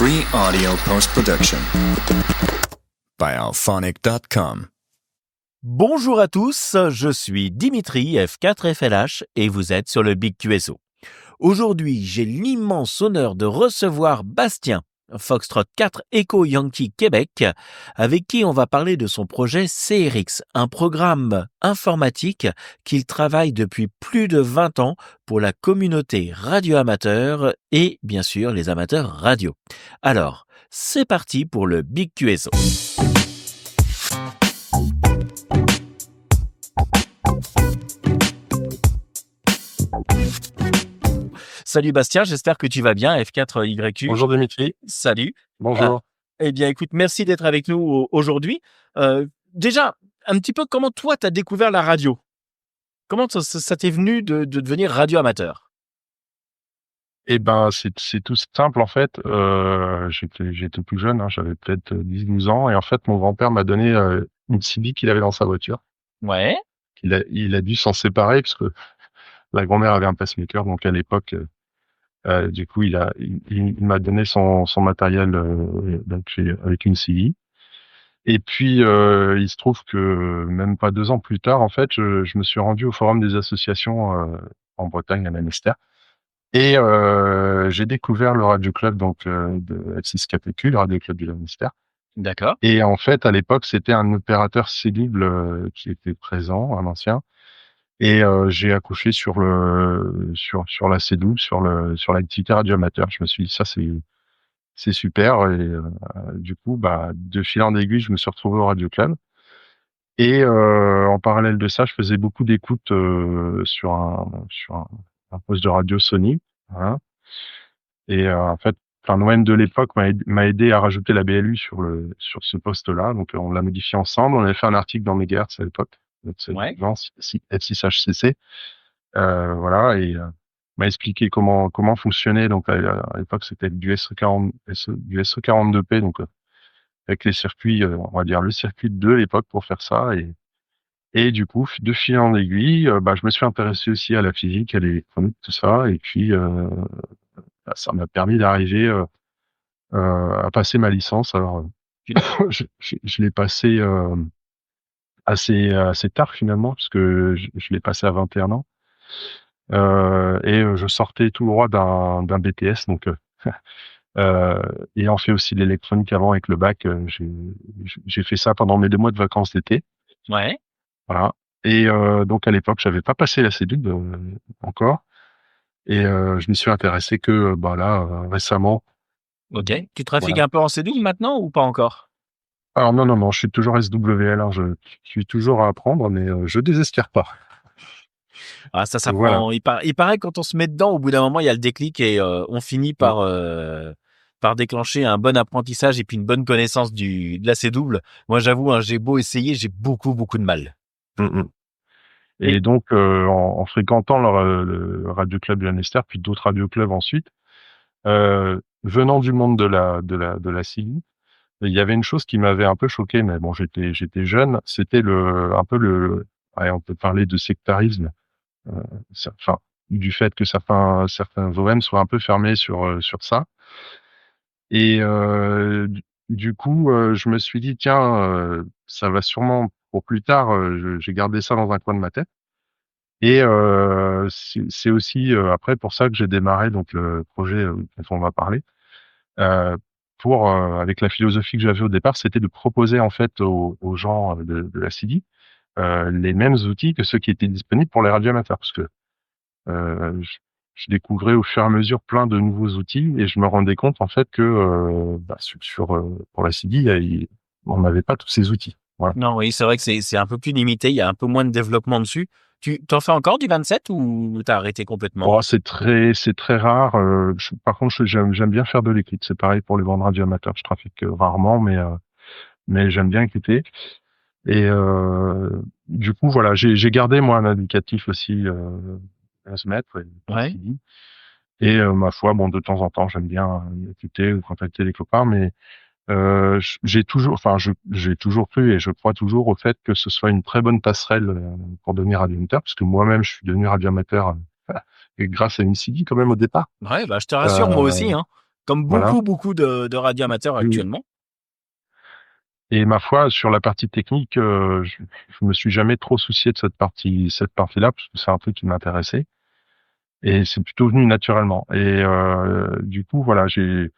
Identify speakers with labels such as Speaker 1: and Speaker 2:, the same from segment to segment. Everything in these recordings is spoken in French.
Speaker 1: Free audio post-production by alphonic.com.
Speaker 2: Bonjour à tous, je suis Dimitri F4FLH et vous êtes sur le Big QSO. Aujourd'hui, j'ai l'immense honneur de recevoir Bastien, Foxtrot 4 Echo Yankee Québec, avec qui on va parler de son projet CRX, un programme informatique qu'il travaille depuis plus de 20 ans pour la communauté radio-amateur et bien sûr les amateurs radio. Alors, c'est parti pour le Big QSO. Salut Bastien, j'espère que tu vas bien, F4YQ.
Speaker 3: Bonjour Dimitri.
Speaker 2: Salut.
Speaker 3: Bonjour.
Speaker 2: Eh bien, écoute, merci d'être avec nous aujourd'hui. Déjà, un petit peu, comment toi, tu as découvert la radio? Comment ça t'est venu de devenir radio-amateur?
Speaker 3: Eh ben, c'est tout simple en fait. J'étais plus jeune, j'avais peut-être 10-12 ans, et en fait, mon grand-père m'a donné une CD qu'il avait dans sa voiture.
Speaker 2: Ouais.
Speaker 3: Il a dû s'en séparer parce que la grand-mère avait un pacemaker, donc à l'époque, du coup, il m'a donné son matériel avec une CD. Et puis, il se trouve que même pas 2 ans plus tard, en fait, je me suis rendu au forum des associations en Bretagne, à Lanester. Et j'ai découvert le radio club de F6KPQ, le radio club du Lanester.
Speaker 2: D'accord.
Speaker 3: Et en fait, à l'époque, c'était un opérateur cellule qui était présent, un ancien. Et j'ai accroché sur la cellule, sur l'activité radio amateur. Je me suis dit ça c'est super. Et du coup, de fil en aiguille, je me suis retrouvé au radio club. Et en parallèle de ça, je faisais beaucoup d'écoutes sur un poste de radio Sony. Voilà. Et en fait, l'OM de l'époque m'a aidé à rajouter la BLU sur ce poste-là. Donc on l'a modifié ensemble. On avait fait un article dans Megahertz à l'époque,
Speaker 2: Ouais.
Speaker 3: F6HCC. Voilà, et m'a expliqué comment fonctionnait. Donc à l'époque, c'était du du SE42P, donc avec les circuits, on va dire le circuit 2 à l'époque pour faire ça. Et du coup, de fil en aiguille, je me suis intéressé aussi à la physique, à l'électronique, tout ça. Et puis, ça m'a permis d'arriver à passer ma licence. Alors, je l'ai passé assez tard finalement, parce que je l'ai passé à 21 ans. Et je sortais tout droit d'un BTS, donc ayant fait aussi de l'électronique avant avec le bac, j'ai fait ça pendant mes 2 mois de vacances d'été.
Speaker 2: Ouais.
Speaker 3: Voilà. Et donc à l'époque, j'avais pas passé la cédule encore, et je m'y suis intéressé que récemment.
Speaker 2: Ok. Tu trafiques
Speaker 3: Voilà.
Speaker 2: un peu en cellule maintenant ou pas encore?
Speaker 3: Alors non, je suis toujours SWL, je suis toujours à apprendre, mais je désespère pas.
Speaker 2: Ah, ça
Speaker 3: Voilà.
Speaker 2: s'apprend. Il paraît que quand on se met dedans, au bout d'un moment, il y a le déclic et on finit par déclencher un bon apprentissage et puis une bonne connaissance de la C-double. Moi, j'avoue, j'ai beau essayer, j'ai beaucoup de mal.
Speaker 3: Mmh. Et donc en fréquentant le radio club du Lanester, puis d'autres radio clubs ensuite, venant du monde de la CIVI, il y avait une chose qui m'avait un peu choqué, mais bon, j'étais jeune, c'était ouais, on peut parler de sectarisme, heu, enfin, du fait que certains OM soient un peu fermés sur ça. Et du coup, je me suis dit: «Tiens, ça va sûrement pour plus tard», j'ai gardé ça dans un coin de ma tête. Et c'est aussi, après pour ça que j'ai démarré donc le projet, dont on va parler, heu, avec la philosophie que j'avais au départ, c'était de proposer en fait aux gens, de la CIDI, les mêmes outils que ceux qui étaient disponibles pour les radioamateurs. Parce que, je découvrais au fur et à mesure plein de nouveaux outils, et je me rendais compte en fait que, pour la CIDI, on n'avait pas tous ces outils. Voilà.
Speaker 2: Non, oui, c'est vrai que c'est un peu plus limité, il y a un peu moins de développement dessus. Tu t'en fais encore du 27 ou t'as arrêté complètement?
Speaker 3: Oh, c'est très rare. Par contre, j'aime bien faire de l'écoute. C'est pareil pour les bandes radio amateurs. Je trafique rarement, mais j'aime bien écouter. Et du coup, voilà, j'ai gardé moi un indicatif aussi, 15 mètres et un
Speaker 2: Ouais.
Speaker 3: CD. Et ma foi, bon, de temps en temps, j'aime bien écouter ou contacter les copains, mais j'ai toujours cru, et je crois toujours au fait que ce soit une très bonne passerelle pour devenir radioamateur, parce que moi-même, je suis devenu radioamateur et grâce à une CD quand même au départ.
Speaker 2: Ouais, je te rassure, moi
Speaker 3: Euh,
Speaker 2: aussi, hein. Comme
Speaker 3: Voilà.
Speaker 2: beaucoup de radioamateurs
Speaker 3: Oui.
Speaker 2: actuellement.
Speaker 3: Et ma foi, sur la partie technique, je me suis jamais trop soucié de cette partie-là, parce que c'est un truc qui m'intéressait. Et c'est plutôt venu naturellement. Et du coup, voilà, j'ai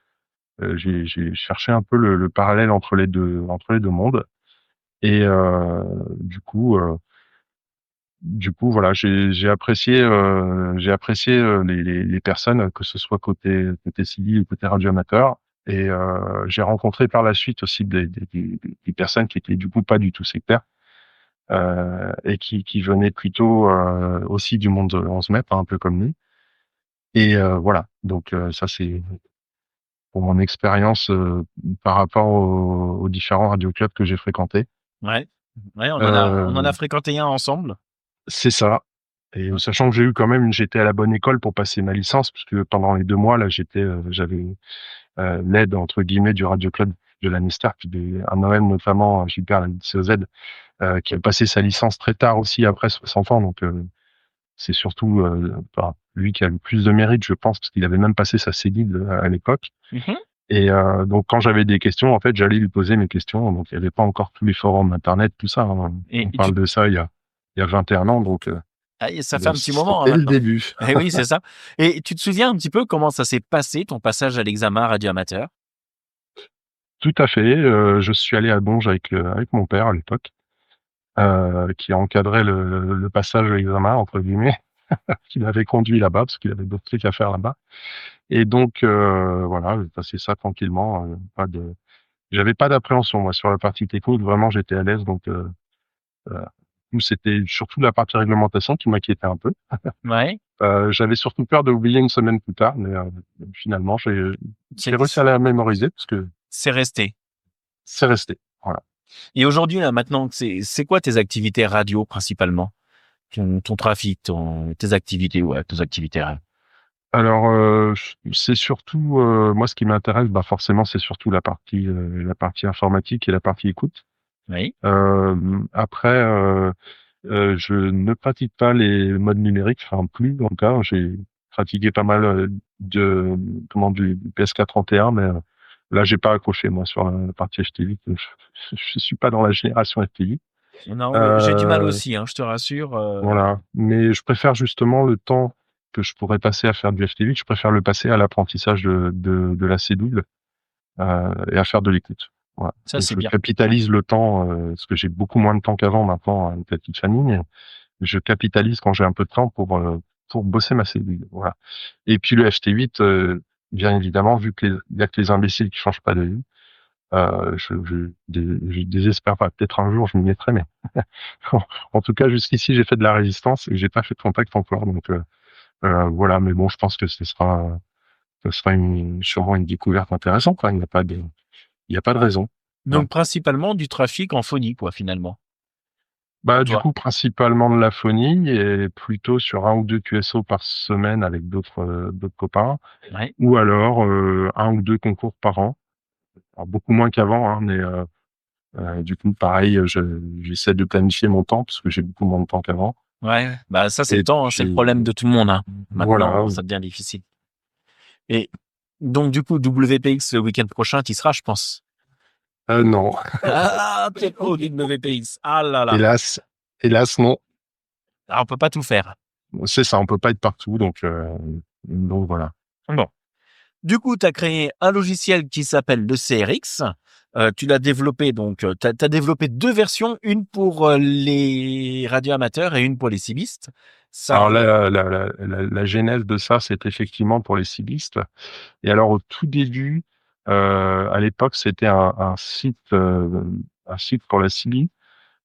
Speaker 3: cherché un peu le parallèle entre les deux mondes. Et du coup, voilà, j'ai apprécié les personnes, que ce soit côté civil ou côté radio amateur. Et j'ai rencontré par la suite aussi des personnes qui étaient du coup pas du tout sectaires, et qui venaient plutôt aussi du monde de 11 mètres, un peu comme nous. Et voilà, donc ça c'est pour mon expérience par rapport aux différents radioclubs que j'ai fréquentés.
Speaker 2: Ouais. Ouais, on en a
Speaker 3: Euh,
Speaker 2: fréquenté un ensemble.
Speaker 3: c'est ça. Et sachant que j'étais à la bonne école pour passer ma licence, parce que pendant les 2 mois là, j'avais l'aide entre guillemets du radioclub de Lannister, puis un Noël notamment, Gilbert la COZ, qui a passé sa licence très tard aussi après 60 ans, donc c'est surtout lui qui a le plus de mérite, je pense, parce qu'il avait même passé sa cédille à l'époque.
Speaker 2: Mhm.
Speaker 3: Et donc quand j'avais des questions, en fait, j'allais lui poser mes questions. Donc il n'y avait pas encore tous les forums internet, tout ça, hein.
Speaker 2: Et
Speaker 3: On parle de ça il y a 21 ans, donc
Speaker 2: ça fait un petit moment, hein,
Speaker 3: c'était le
Speaker 2: maintenant.
Speaker 3: début.
Speaker 2: Eh oui, c'est ça. Et tu te souviens un petit peu comment ça s'est passé, ton passage à l'examen radioamateur?
Speaker 3: Tout à fait. Je suis allé à Donge avec mon père à l'époque, qui encadrait le passage à l'examen entre guillemets, qui m'avait conduit là-bas parce qu'il avait d'autres trucs à faire là-bas. Et donc voilà, j'ai passé ça tranquillement. J'avais pas d'appréhension moi sur la partie technique. Vraiment, j'étais à l'aise. Donc euh, c'était surtout la partie réglementation qui m'inquiétait un peu.
Speaker 2: Ouais.
Speaker 3: J'avais surtout peur d'oublier une semaine plus tard, mais finalement, j'ai
Speaker 2: C'est
Speaker 3: réussi à la mémoriser parce que
Speaker 2: c'est resté.
Speaker 3: c'est resté. Voilà.
Speaker 2: Et aujourd'hui, là, maintenant, c'est quoi tes activités radio principalement? Ton trafic, tes activités, ouais, tes activités.
Speaker 3: Alors, c'est surtout moi ce qui m'intéresse, bah forcément, c'est surtout la partie informatique et la partie écoute.
Speaker 2: Oui.
Speaker 3: Après, je ne pratique pas les modes numériques, enfin plus en tout cas. J'ai pratiqué pas mal du PS4 31, mais là, j'ai pas accroché moi sur la partie HTV. Je suis pas dans la génération HTV.
Speaker 2: Non, j'ai du mal
Speaker 3: Euh,
Speaker 2: aussi, hein, je te rassure.
Speaker 3: voilà, mais je préfère justement le temps que je pourrais passer à faire du FTV, je préfère le passer à l'apprentissage de la cédule et à faire de l'écoute. Voilà.
Speaker 2: Ça,
Speaker 3: Donc
Speaker 2: c'est
Speaker 3: je
Speaker 2: bien.
Speaker 3: capitalise le temps, parce que j'ai beaucoup moins de temps qu'avant maintenant avec la petite famille. Je capitalise quand j'ai un peu de temps pour bosser ma cellule. Voilà. Et puis le FT8, bien évidemment, vu que il y a que les imbéciles qui changent pas de vie, je désespère pas. Peut-être un jour je m'y mettrai, mais en tout cas jusqu'ici j'ai fait de la résistance et j'ai pas fait de contact encore. Donc voilà. Mais bon, je pense que ce sera sûrement une découverte intéressante, quoi. Il n'y a pas de raison. Voilà.
Speaker 2: Donc, principalement du trafic en phonie, quoi, finalement, pour
Speaker 3: Bah, du
Speaker 2: toi.
Speaker 3: coup, principalement de la phonie et plutôt sur un ou deux QSO par semaine avec d'autres copains,
Speaker 2: Ouais.
Speaker 3: ou alors un ou deux concours par an. Alors, beaucoup moins qu'avant, hein, mais du coup, pareil, j'essaie de planifier mon temps parce que j'ai beaucoup moins de temps qu'avant.
Speaker 2: Ouais. Bah, ça, c'est le
Speaker 3: Et
Speaker 2: temps, hein, c'est le
Speaker 3: puis
Speaker 2: problème de tout le monde, hein.
Speaker 3: voilà.
Speaker 2: Maintenant, ça devient difficile. Et donc, du coup, WPX le week-end prochain, tu y seras, je pense.
Speaker 3: Non,
Speaker 2: Ah, t'es pro du WPX. Ah là là.
Speaker 3: hélas, hélas non.
Speaker 2: Ah, on peut pas tout faire.
Speaker 3: C'est ça, on peut pas être partout, donc voilà.
Speaker 2: Bon. Du coup, tu as créé un logiciel qui s'appelle le CRX. Tu l'as développé, donc, tu as développé 2 versions, une pour les radioamateurs et une pour les cibistes. Ça,
Speaker 3: Alors là, la genèse de ça, c'est effectivement pour les cibistes. Et alors au tout début, à l'époque, c'était un site pour la CILI,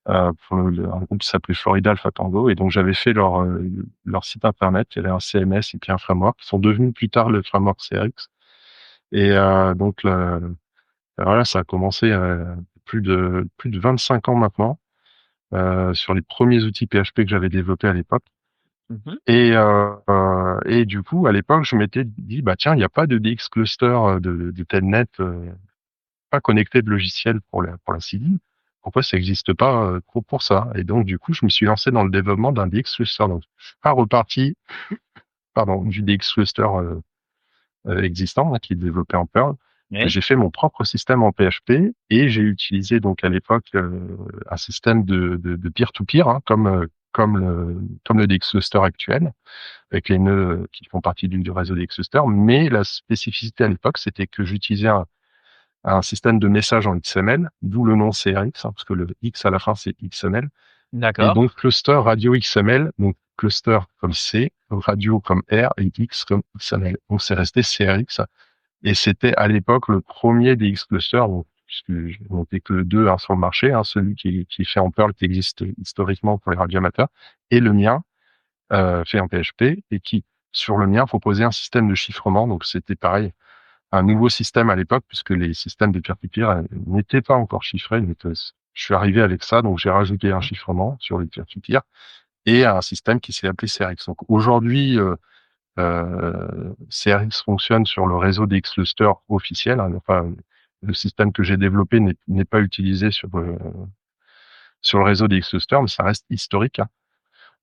Speaker 3: pour un groupe qui s'appelait Florida Alpha Tango. Et donc j'avais fait leur site internet. Il y avait un CMS et puis un framework qui sont devenus plus tard le framework CRX. Et donc voilà, ça a commencé plus de 25 ans maintenant, sur les premiers outils PHP que j'avais développés à l'époque.
Speaker 2: mmh
Speaker 3: Et du coup, à l'époque, je m'étais dit, bah tiens, il n'y a pas de DX cluster de Telnet, pas connecté de logiciel pour la CD. Pourquoi ça n'existe pas pour ça? Et donc, du coup, je me suis lancé dans le développement d'un DX cluster. Donc, je suis pas reparti, pardon, du DX cluster existant qui est développé en Perl.
Speaker 2: Oui.
Speaker 3: J'ai fait mon propre système en PHP et j'ai utilisé donc à l'époque un système de peer-to-peer, hein, comme le DXCluster actuel, avec les nœuds qui font partie du réseau DXCluster. Mais la spécificité à l'époque, c'était que j'utilisais un système de messages en XML, d'où le nom CRX, hein, parce que le X à la fin c'est XML. Et
Speaker 2: D'accord.
Speaker 3: donc cluster radio XML, donc cluster comme C, radio comme R et X comme XML. Donc c'est resté CRX. Et c'était à l'époque le premier DX cluster, donc, puisque on n'était que deux sur le marché, hein, celui qui est fait en Perl, qui existe historiquement pour les radioamateurs, et le mien, fait en PHP, et qui, sur le mien, proposait un système de chiffrement. Donc c'était pareil, un nouveau système à l'époque, puisque les systèmes de peer-to-peer n'étaient pas encore chiffrés. Donc, je suis arrivé avec ça, donc j'ai rajouté un chiffrement sur les peer-to-peer et un système qui s'est appelé CRX. Donc aujourd'hui, CRX fonctionne sur le réseau DXCluster officiel, hein, enfin, le système que j'ai développé n'est pas utilisé sur le réseau DXCluster, mais ça reste historique, hein.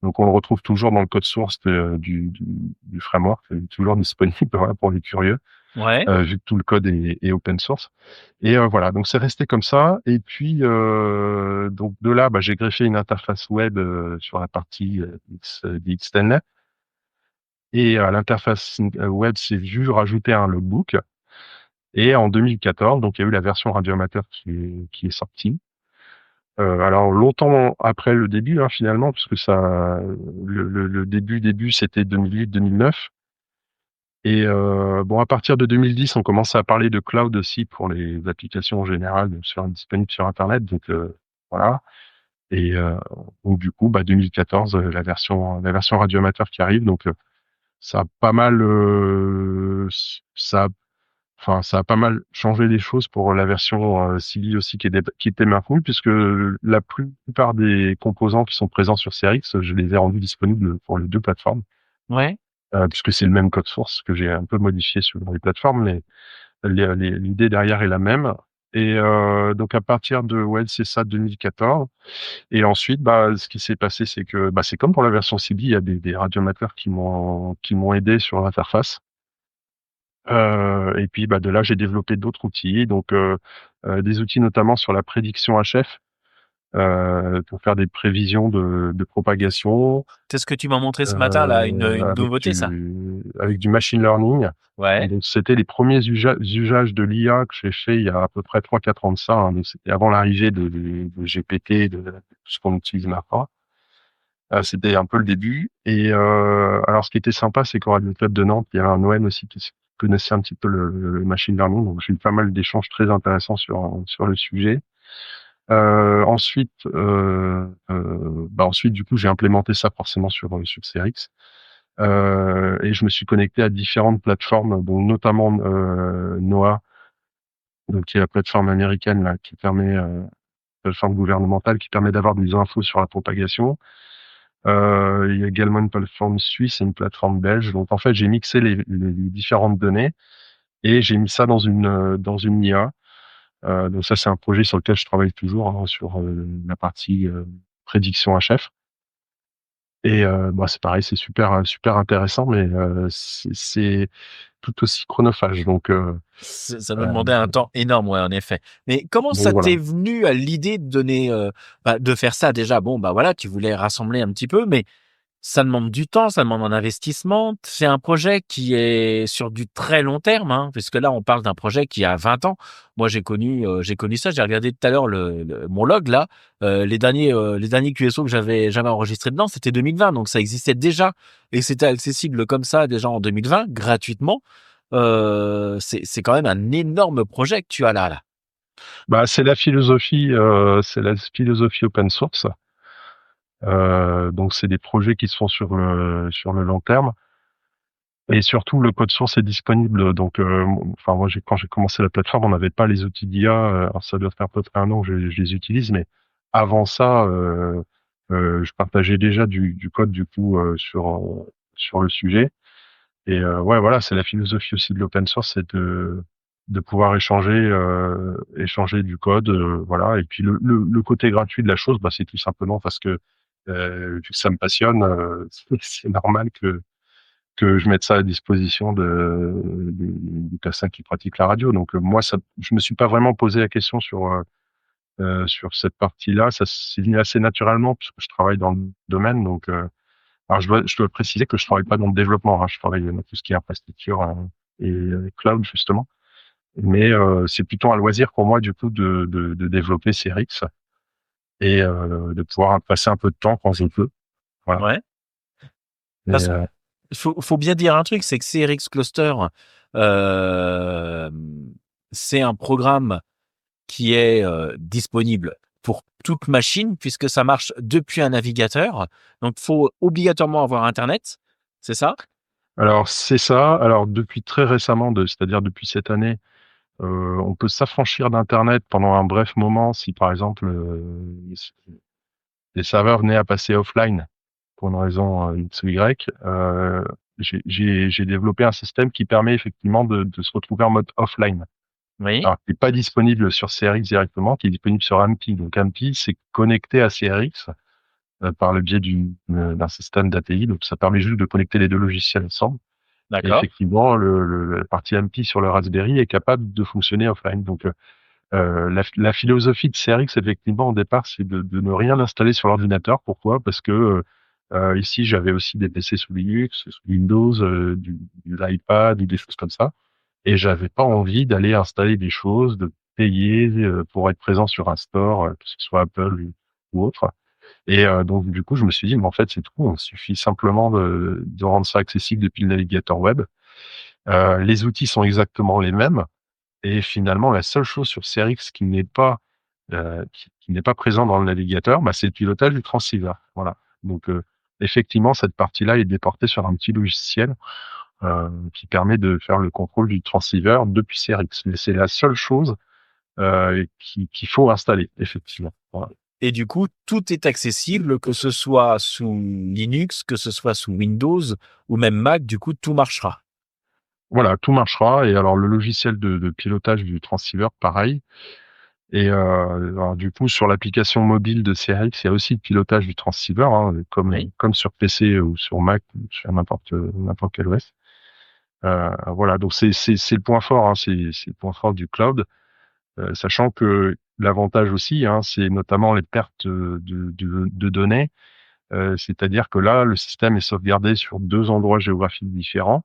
Speaker 3: Donc on le retrouve toujours dans le code source du framework, c'est toujours disponible voilà, pour les curieux,
Speaker 2: Ouais.
Speaker 3: vu que tout le code est open source. Et voilà, donc c'est resté comme ça. Et puis donc de là, j'ai greffé une interface web sur la partie DXTelnet. Et à l'interface web, c'est vu rajouter un logbook. Et en 2014, donc il y a eu la version radioamateur qui est sortie. Alors longtemps après le début, hein, finalement, parce que ça, le début, c'était 2008-2009. Et bon, à partir de 2010, on commençait à parler de cloud aussi pour les applications en général, disponibles sur Internet. Donc voilà. Et donc du coup, 2014, la version radioamateur qui arrive. Donc ça a pas mal, ça a Enfin, ça a pas mal changé les choses pour la version Cibi aussi qui était maintenue, puisque la plupart des composants qui sont présents sur CRX, je les ai rendus disponibles pour les deux plateformes,
Speaker 2: Ouais.
Speaker 3: puisque c'est le même code source que j'ai un peu modifié sur les plateformes, mais l'idée derrière est la même. Et donc à partir de c'est ça 2014. Et ensuite, ce qui s'est passé, c'est que c'est comme pour la version Cibi, il y a des radioamateurs qui m'ont aidé sur l'interface. Et puis, de là, j'ai développé d'autres outils, donc des outils notamment sur la prédiction HF, pour faire des prévisions de propagation,
Speaker 2: C'est ce que tu m'as montré ce matin là, une
Speaker 3: avec
Speaker 2: nouveauté ça.
Speaker 3: du machine learning.
Speaker 2: Ouais.
Speaker 3: Donc c'était les premiers usages de l'IA que j'ai fait il y a à peu près 3-4 ans de ça, hein, donc c'était avant l'arrivée de GPT, de tout ce qu'on utilise maintenant. C'était un peu le début. Et alors, ce qui était sympa, c'est qu'au Radio Club de Nantes, il y avait un OM aussi qui connaissait un petit peu le machine learning. Donc, j'ai eu pas mal d'échanges très intéressants sur le sujet. Ensuite, ensuite, du coup, j'ai implémenté ça forcément sur CRX. Et je me suis connecté à différentes plateformes, dont notamment NOAA, donc qui est la plateforme américaine là, qui permet, plateforme gouvernementale qui permet d'avoir des infos sur la propagation. Il y a également une plateforme suisse et une plateforme belge. Donc en fait, j'ai mixé les différentes données et j'ai mis ça dans une IA. Donc ça, c'est un projet sur lequel je travaille toujours, hein, sur la partie prédiction HF. Et c'est pareil, c'est super intéressant, mais c'est tout aussi chronophage. Donc
Speaker 2: Ça nous demandait un temps énorme, ouais, en effet. Mais comment
Speaker 3: donc
Speaker 2: ça
Speaker 3: voilà.
Speaker 2: t'est venu à l'idée de donner, de faire ça déjà? Bon, voilà, tu voulais rassembler un petit peu, mais ça demande du temps, ça demande un investissement. C'est un projet qui est sur du très long terme, hein, puisque là, on parle d'un projet qui a 20 ans. Moi, j'ai connu ça. J'ai regardé tout à l'heure mon log là. Les derniers QSO que j'avais enregistrés dedans, c'était 2020. Donc, ça existait déjà et c'était accessible comme ça déjà en 2020, gratuitement. C'est quand même un énorme projet que tu as là.
Speaker 3: C'est la philosophie open source. Donc c'est des projets qui se font sur le long terme. Et surtout, le code source est disponible. Donc, enfin, moi, quand j'ai commencé la plateforme, on n'avait pas les outils d'IA. Alors, ça doit faire à peu près un an que je les utilise, mais avant ça, je partageais déjà du code du coup sur le sujet. Et ouais, voilà, c'est la philosophie aussi de l'open source, c'est de pouvoir échanger du code, voilà. Et puis le côté gratuit de la chose, c'est tout simplement parce que vu que ça me passionne, c'est normal que je mette ça à disposition du personnes qui pratiquent la radio. Donc moi, je me suis pas vraiment posé la question sur cette partie-là. Ça s'est venu assez naturellement puisque je travaille dans le domaine. Donc, alors je dois préciser que je travaille pas dans le développement. Hein, je travaille dans tout ce qui est infrastructure et cloud justement. Mais c'est plutôt un loisir pour moi du coup de développer CRX et de pouvoir passer un peu de temps quand je peux. Voilà.
Speaker 2: Ouais.
Speaker 3: Et,
Speaker 2: Parce faut bien dire un truc, c'est que CRX Cluster, euh, c'est un programme qui est disponible pour toute machine puisque ça marche depuis un navigateur. Donc, faut obligatoirement avoir Internet, c'est ça?
Speaker 3: alors c'est ça. Alors depuis très récemment, c'est-à-dire depuis cette année, on peut s'affranchir d'Internet pendant un bref moment si par exemple les serveurs venaient à passer offline pour une raison X ou Y. J'ai développé un système qui permet effectivement de se retrouver en mode offline.
Speaker 2: Oui.
Speaker 3: Alors, qui n'est pas disponible sur CRX directement, qui est disponible sur AMPI. Donc AMPI, c'est connecté à CRX par le biais d'un système d'API. Donc ça permet juste de connecter les deux logiciels ensemble. Et
Speaker 2: D'accord.
Speaker 3: effectivement, la partie AMPI sur le Raspberry est capable de fonctionner offline. Donc la philosophie de CRX, effectivement, au départ, c'est de ne rien installer sur l'ordinateur. Pourquoi? Parce que ici, j'avais aussi des PC sous Linux, sous Windows, de l'iPad ou des choses comme ça. Et j'avais pas envie d'aller installer des choses, de payer pour être présent sur un store, que ce soit Apple ou autre. Et donc du coup, je me suis dit, mais en fait, c'est tout. Il suffit simplement de rendre ça accessible depuis le navigateur web. Les outils sont exactement les mêmes. Et finalement, la seule chose sur CRX qui n'est pas présent dans le navigateur, bah, c'est le pilotage du transceiver. Voilà. Donc effectivement, cette partie-là est déportée sur un petit logiciel qui permet de faire le contrôle du transceiver depuis CRX. Mais c'est la seule chose qu'il faut installer, effectivement. Voilà.
Speaker 2: Et du coup, tout est accessible, que ce soit sous Linux, que ce soit sous Windows ou même Mac, du coup, tout marchera.
Speaker 3: Voilà, tout marchera. Et alors, le logiciel de pilotage du transceiver, pareil. Et alors, du coup, sur l'application mobile de CRX, il y a aussi le pilotage du transceiver, hein,
Speaker 2: Oui.
Speaker 3: comme sur PC ou sur Mac, sur n'importe quel OS. Voilà, donc c'est le point fort, hein, c'est le point fort du cloud. Sachant que l'avantage aussi, hein, c'est notamment les pertes de données. C'est-à-dire que là, le système est sauvegardé sur 2 endroits géographiques différents.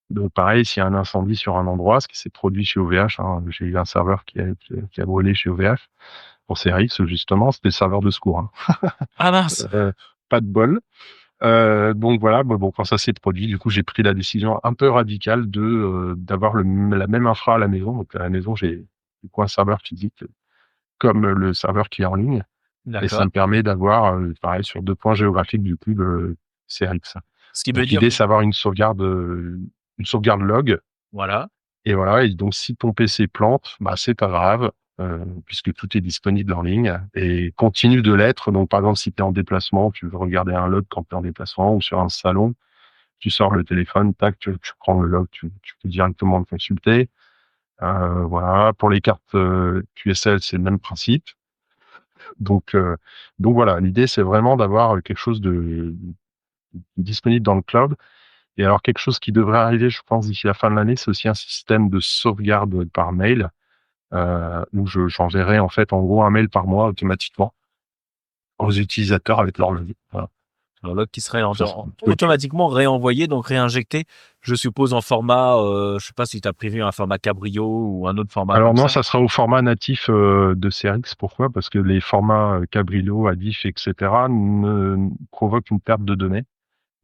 Speaker 3: Donc pareil, s'il y a un incendie sur un endroit, ce qui s'est produit chez OVH, hein, j'ai eu un serveur qui a brûlé chez OVH pour CRX, justement, c'était le serveur de secours. Hein.
Speaker 2: Ah mince!
Speaker 3: Pas de bol. Donc voilà, bon, quand ça s'est produit, du coup, j'ai pris la décision un peu radicale d'avoir la même infra à la maison. Donc à la maison, j'ai du coup un serveur physique comme le serveur qui est en ligne. Et ça
Speaker 2: D'accord.
Speaker 3: me permet d'avoir, pareil, sur 2 points géographiques, du coup, le CRX.
Speaker 2: Ce qui veut
Speaker 3: Donc
Speaker 2: dire,
Speaker 3: l'idée, c'est d'avoir une sauvegarde log.
Speaker 2: voilà.
Speaker 3: Et voilà. Et donc, si ton PC plante, bah, c'est pas grave, puisque tout est disponible en ligne et continue de l'être. Donc, par exemple, si tu es en déplacement, tu veux regarder un log quand tu es en déplacement ou sur un salon, tu sors le téléphone, tac, tu prends le log, tu peux directement le consulter. Voilà. Pour les cartes QSL, c'est le même principe. Donc, euh, donc voilà, l'idée, c'est vraiment d'avoir quelque chose de disponible dans le cloud. Et alors, quelque chose qui devrait arriver, je pense, d'ici la fin de l'année, c'est aussi un système de sauvegarde par mail, où j'enverrai, en fait, en gros, un mail par mois automatiquement aux utilisateurs avec leur login. Voilà.
Speaker 2: Un log qui serait
Speaker 3: Ça, c'est un truc.
Speaker 2: automatiquement réenvoyé, donc réinjecté, je suppose en format, je sais pas si tu as prévu un format Cabrio ou un autre format
Speaker 3: Alors
Speaker 2: comme
Speaker 3: non,
Speaker 2: ça.
Speaker 3: ça sera au format natif de CRX. Pourquoi? Parce que les formats Cabrillo, Adif, etc. provoquent une perte de données.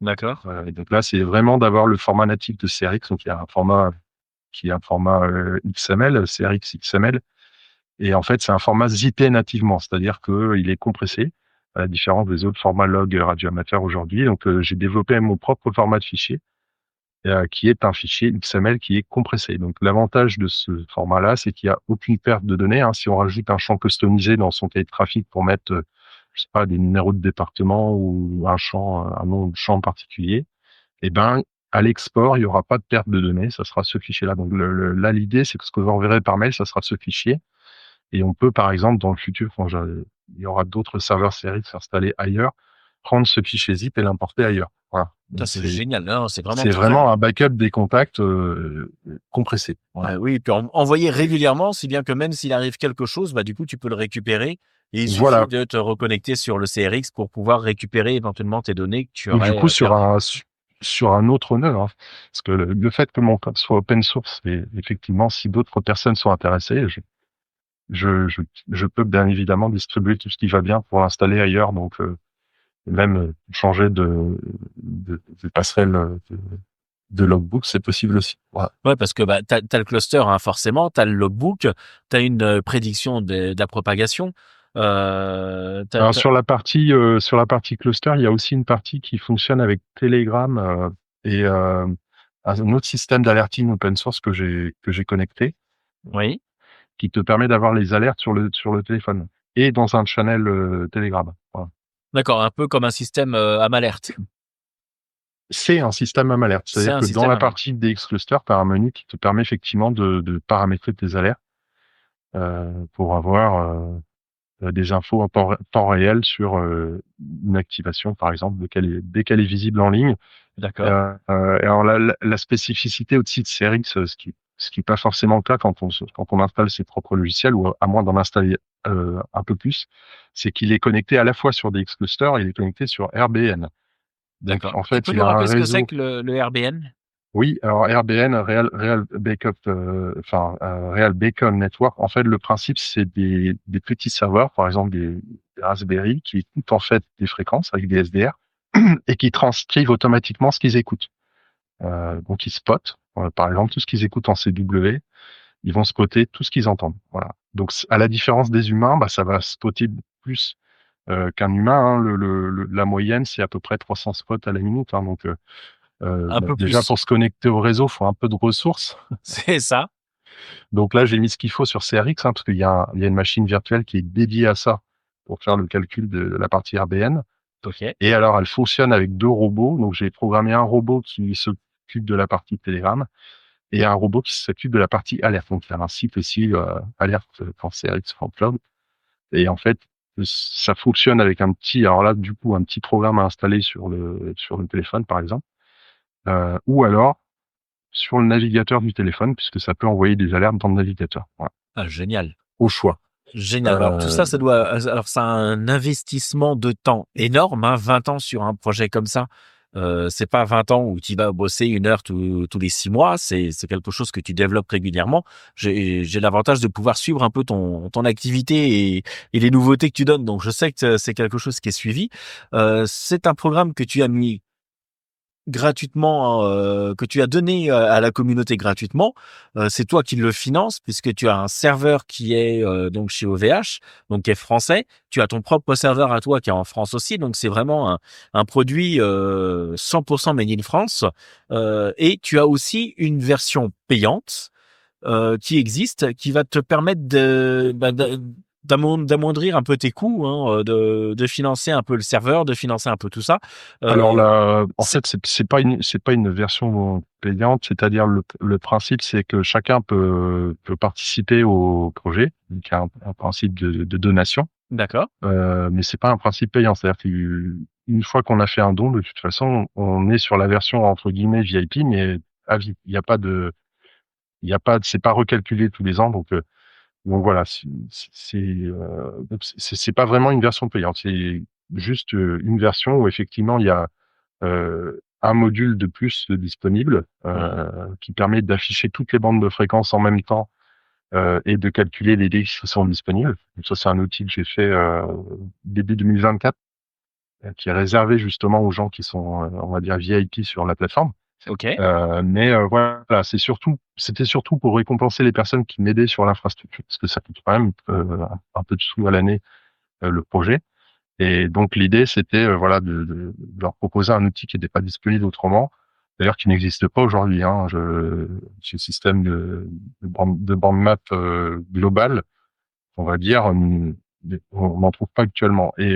Speaker 2: D'accord.
Speaker 3: Et donc là, c'est vraiment d'avoir le format natif de CRX. Donc il y a un format qui est un format XML, CRX XML. Et en fait, c'est un format zippé nativement, c'est-à-dire qu'il est compressé, à la différence des autres formats log radio amateur aujourd'hui. Donc, j'ai développé mon propre format de fichier, qui est un fichier XML qui est compressé. Donc, l'avantage de ce format-là, c'est qu'il n'y a aucune perte de données. Hein. Si on rajoute un champ customisé dans son cahier de trafic pour mettre, je sais pas, des numéros de département ou un nom de champ particulier, eh ben, à l'export, il n'y aura pas de perte de données. Ça sera ce fichier-là. Donc, là, l'idée, c'est que ce que j'enverrai par mail, ça sera ce fichier. Et on peut, par exemple, dans le futur, il y aura d'autres serveurs CRX installés ailleurs, prendre ce fichier zip et l'importer ailleurs. Voilà.
Speaker 2: Ça,
Speaker 3: Donc
Speaker 2: c'est génial. Non, c'est vraiment
Speaker 3: c'est
Speaker 2: très
Speaker 3: vraiment un backup des contacts compressé. Voilà.
Speaker 2: oui, puis envoyer régulièrement, si bien que même s'il arrive quelque chose, bah, du coup, tu peux le récupérer et il suffit
Speaker 3: Voilà.
Speaker 2: de te reconnecter sur le CRX pour pouvoir récupérer éventuellement tes données que tu
Speaker 3: Ou du
Speaker 2: aurais
Speaker 3: coup
Speaker 2: perdues.
Speaker 3: sur un autre nœud, hein. Parce que le fait que mon code soit open source, et effectivement, si d'autres personnes sont intéressées, je peux bien évidemment distribuer tout ce qui va bien pour l'installer ailleurs. Donc même changer de passerelle de logbook, c'est possible aussi. Voilà.
Speaker 2: Ouais, parce que bah, tu as le cluster, hein, forcément, tu as le logbook, tu as une prédiction de la propagation.
Speaker 3: Alors sur la partie cluster, il y a aussi une partie qui fonctionne avec Telegram et un autre système d'alerting open source que j'ai connecté,
Speaker 2: Oui,
Speaker 3: qui te permet d'avoir les alertes sur le téléphone et dans un channel Telegram. Voilà.
Speaker 2: d'accord, un peu comme un système AMAlert.
Speaker 3: C'est un système AMAlert,
Speaker 2: C'est
Speaker 3: c'est-à-dire
Speaker 2: un
Speaker 3: que dans
Speaker 2: système
Speaker 3: la
Speaker 2: AMAlert.
Speaker 3: partie DX cluster, tu as un menu qui te permet effectivement de paramétrer tes alertes pour avoir des infos en temps réel sur une activation, par exemple, dès qu'elle est visible en ligne.
Speaker 2: D'accord.
Speaker 3: Et alors la spécificité aussi de CRX, ce qui est pas forcément le cas quand on installe ses propres logiciels, ou à moins d'en installer un peu plus, c'est qu'il est connecté à la fois sur DX Cluster et il est connecté sur RBN. Donc
Speaker 2: D'accord.
Speaker 3: en
Speaker 2: Tu
Speaker 3: fait,
Speaker 2: peux
Speaker 3: il
Speaker 2: nous
Speaker 3: a un
Speaker 2: rappeler ce que c'est
Speaker 3: réseau.
Speaker 2: que le RBN?
Speaker 3: Oui, alors RBN, Real Backup, Real Beacon Network. En fait, le principe, c'est des petits serveurs, par exemple des Raspberry, qui écoutent en fait des fréquences avec des SDR et qui transcrivent automatiquement ce qu'ils écoutent. Donc ils spotent, par exemple, tout ce qu'ils écoutent en CW, ils vont spotter tout ce qu'ils entendent. Voilà. Donc à la différence des humains, bah, ça va spotter plus qu'un humain. Hein. La moyenne, c'est à peu près 300 spots à la minute. Hein. Donc
Speaker 2: Un peu
Speaker 3: déjà
Speaker 2: plus.
Speaker 3: pour se connecter au réseau, faut un peu de ressources.
Speaker 2: C'est ça.
Speaker 3: Donc là, j'ai mis ce qu'il faut sur CRX, hein, parce il y a une machine virtuelle qui est dédiée à ça pour faire le calcul de la partie RBN.
Speaker 2: OK.
Speaker 3: Et alors, elle fonctionne avec deux robots. Donc j'ai programmé un robot qui s'occupe de la partie Telegram et un robot qui s'occupe de la partie alerte. Donc, il y a un site aussi, alerte quand CRX from cloud. Et en fait, ça fonctionne avec alors là, du coup, un petit programme à installer sur le téléphone, par exemple. Ou alors, sur le navigateur du téléphone, puisque ça peut envoyer des alertes dans le navigateur. Voilà.
Speaker 2: Ah, génial.
Speaker 3: Au choix.
Speaker 2: Génial. Alors tout
Speaker 3: Euh,
Speaker 2: ça, ça doit alors ça a un investissement de temps énorme, hein, 20 ans sur un projet comme ça. C'est pas 20 ans où tu vas bosser 1 heure tous les 6 mois, c'est quelque chose que tu développes régulièrement. J'ai l'avantage de pouvoir suivre un peu ton activité et les nouveautés que tu donnes, donc je sais que c'est quelque chose qui est suivi. C'est un programme que tu as mis gratuitement, que tu as donné, à la communauté gratuitement, c'est toi qui le finances puisque tu as un serveur qui est, donc chez OVH, donc qui est français. Tu as ton propre serveur à toi qui est en France aussi, donc c'est vraiment un produit, 100% made in France, et tu as aussi une version payante, qui existe, qui va te permettre d'amoindrir un peu tes coûts, hein, de financer un peu le serveur, de financer un peu tout ça.
Speaker 3: alors
Speaker 2: Heu,
Speaker 3: là, en
Speaker 2: c'est
Speaker 3: fait, c'est pas une version payante, c'est-à-dire le principe, c'est que chacun peut participer au projet, donc il y a un principe de donation,
Speaker 2: D'accord.
Speaker 3: mais c'est pas un principe payant. C'est-à-dire qu'une fois qu'on a fait un don, de toute façon, on est sur la version entre guillemets VIP, mais à vie. C'est pas recalculé tous les ans, donc voilà, c'est pas vraiment une version payante, c'est juste une version où effectivement il y a un module de plus disponible
Speaker 2: Mmh.
Speaker 3: qui permet d'afficher toutes les bandes de fréquences en même temps et de calculer les délais qui sont disponibles. Donc ça, c'est un outil que j'ai fait début 2024, qui est réservé justement aux gens qui sont, on va dire, VIP sur la plateforme.
Speaker 2: OK.
Speaker 3: Mais voilà, c'était surtout pour récompenser les personnes qui m'aidaient sur l'infrastructure, parce que ça coûte quand même un peu de sous à l'année le projet. Et donc l'idée, c'était voilà de leur proposer un outil qui n'était pas disponible autrement, d'ailleurs qui n'existe pas aujourd'hui. Hein. Ce système de bande map global, on va dire, on n'en trouve pas actuellement. Et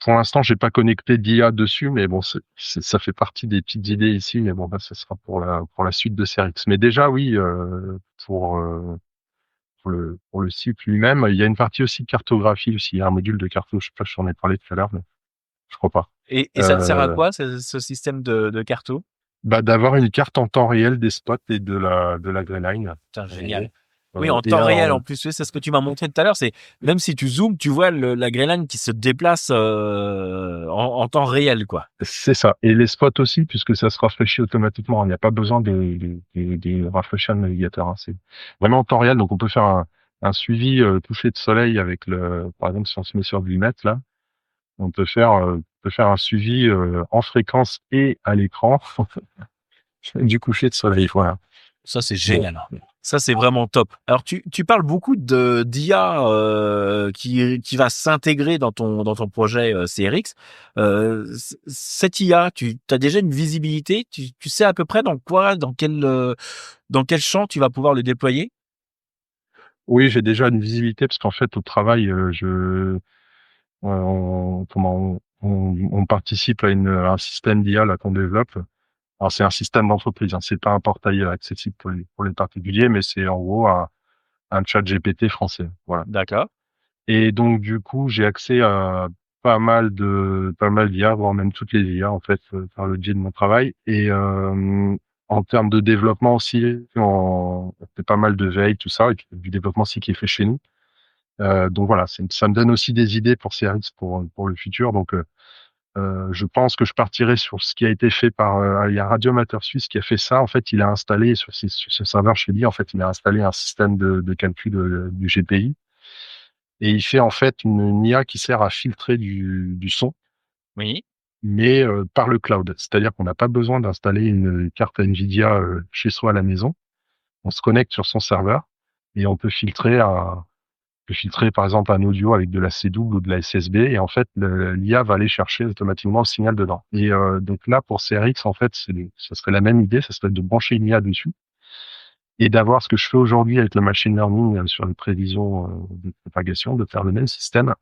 Speaker 3: pour l'instant, j'ai pas connecté d'IA dessus, mais bon, ça fait partie des petites idées ici, mais bon, bah, ça sera pour la suite de CRX. Mais déjà, oui, pour le site lui-même, il y a une partie aussi de cartographie aussi. Il y a un module de carto, je sais pas si j'en ai parlé tout à l'heure, mais je crois pas.
Speaker 2: Et ça te sert à quoi, ce système de carto?
Speaker 3: D'avoir une carte en temps réel des spots et de la grey line.
Speaker 2: Putain, génial. Oui,
Speaker 3: Euh,
Speaker 2: en
Speaker 3: et
Speaker 2: temps réel
Speaker 3: alors,
Speaker 2: en plus, oui, c'est ce que tu m'as montré tout à l'heure. C'est même si tu zoomes, tu vois la Grey Line qui se déplace en temps réel, quoi.
Speaker 3: c'est ça. Et les spots aussi, puisque ça se rafraîchit automatiquement. Il n'y a pas besoin de rafraîchir le navigateur, hein. C'est vraiment en temps réel. Donc, on peut faire un suivi toucher de soleil avec par exemple, si on se met sur du net, là, on peut faire un suivi en fréquence et à l'écran du coucher de soleil. Voilà.
Speaker 2: Ça, c'est
Speaker 3: Bon.
Speaker 2: génial. Ça, c'est vraiment top. Alors, tu parles beaucoup d'IA qui va s'intégrer dans ton projet CRX. Cette IA, tu as déjà une visibilité? Tu sais à peu près dans quel champ tu vas pouvoir le déployer?
Speaker 3: Oui, j'ai déjà une visibilité parce qu'en fait, au travail, on participe à un système d'IA là qu'on développe. Alors c'est un système d'entreprise, hein, c'est pas un portail accessible pour les particuliers, mais c'est en gros un chat GPT français. Voilà.
Speaker 2: D'accord.
Speaker 3: Et donc du coup, j'ai accès à pas mal d'IA, voire même toutes les IA en fait, par le biais de mon travail. Et en termes de développement aussi, on fait pas mal de veille, tout ça, et puis du développement aussi qui est fait chez nous. Donc voilà, ça me donne aussi des idées pour CRX pour le futur. Donc je pense que je partirai sur ce qui a été fait par il y a Radioamateur Suisse qui a fait ça. En fait, il a installé sur ce serveur chez lui, en fait, il a installé un système de calcul du GPI et il fait en fait une IA qui sert à filtrer du son,
Speaker 2: Oui.
Speaker 3: mais par le cloud. C'est-à-dire qu'on n'a pas besoin d'installer une carte Nvidia chez soi à la maison. On se connecte sur son serveur et on peut filtrer par exemple un audio avec de la C-double ou de la SSB et en fait l'IA va aller chercher automatiquement le signal dedans. Et donc là pour CRX en fait ça serait la même idée, ça serait de brancher une IA dessus et d'avoir ce que je fais aujourd'hui avec le machine learning sur une prévision de propagation, de faire le même système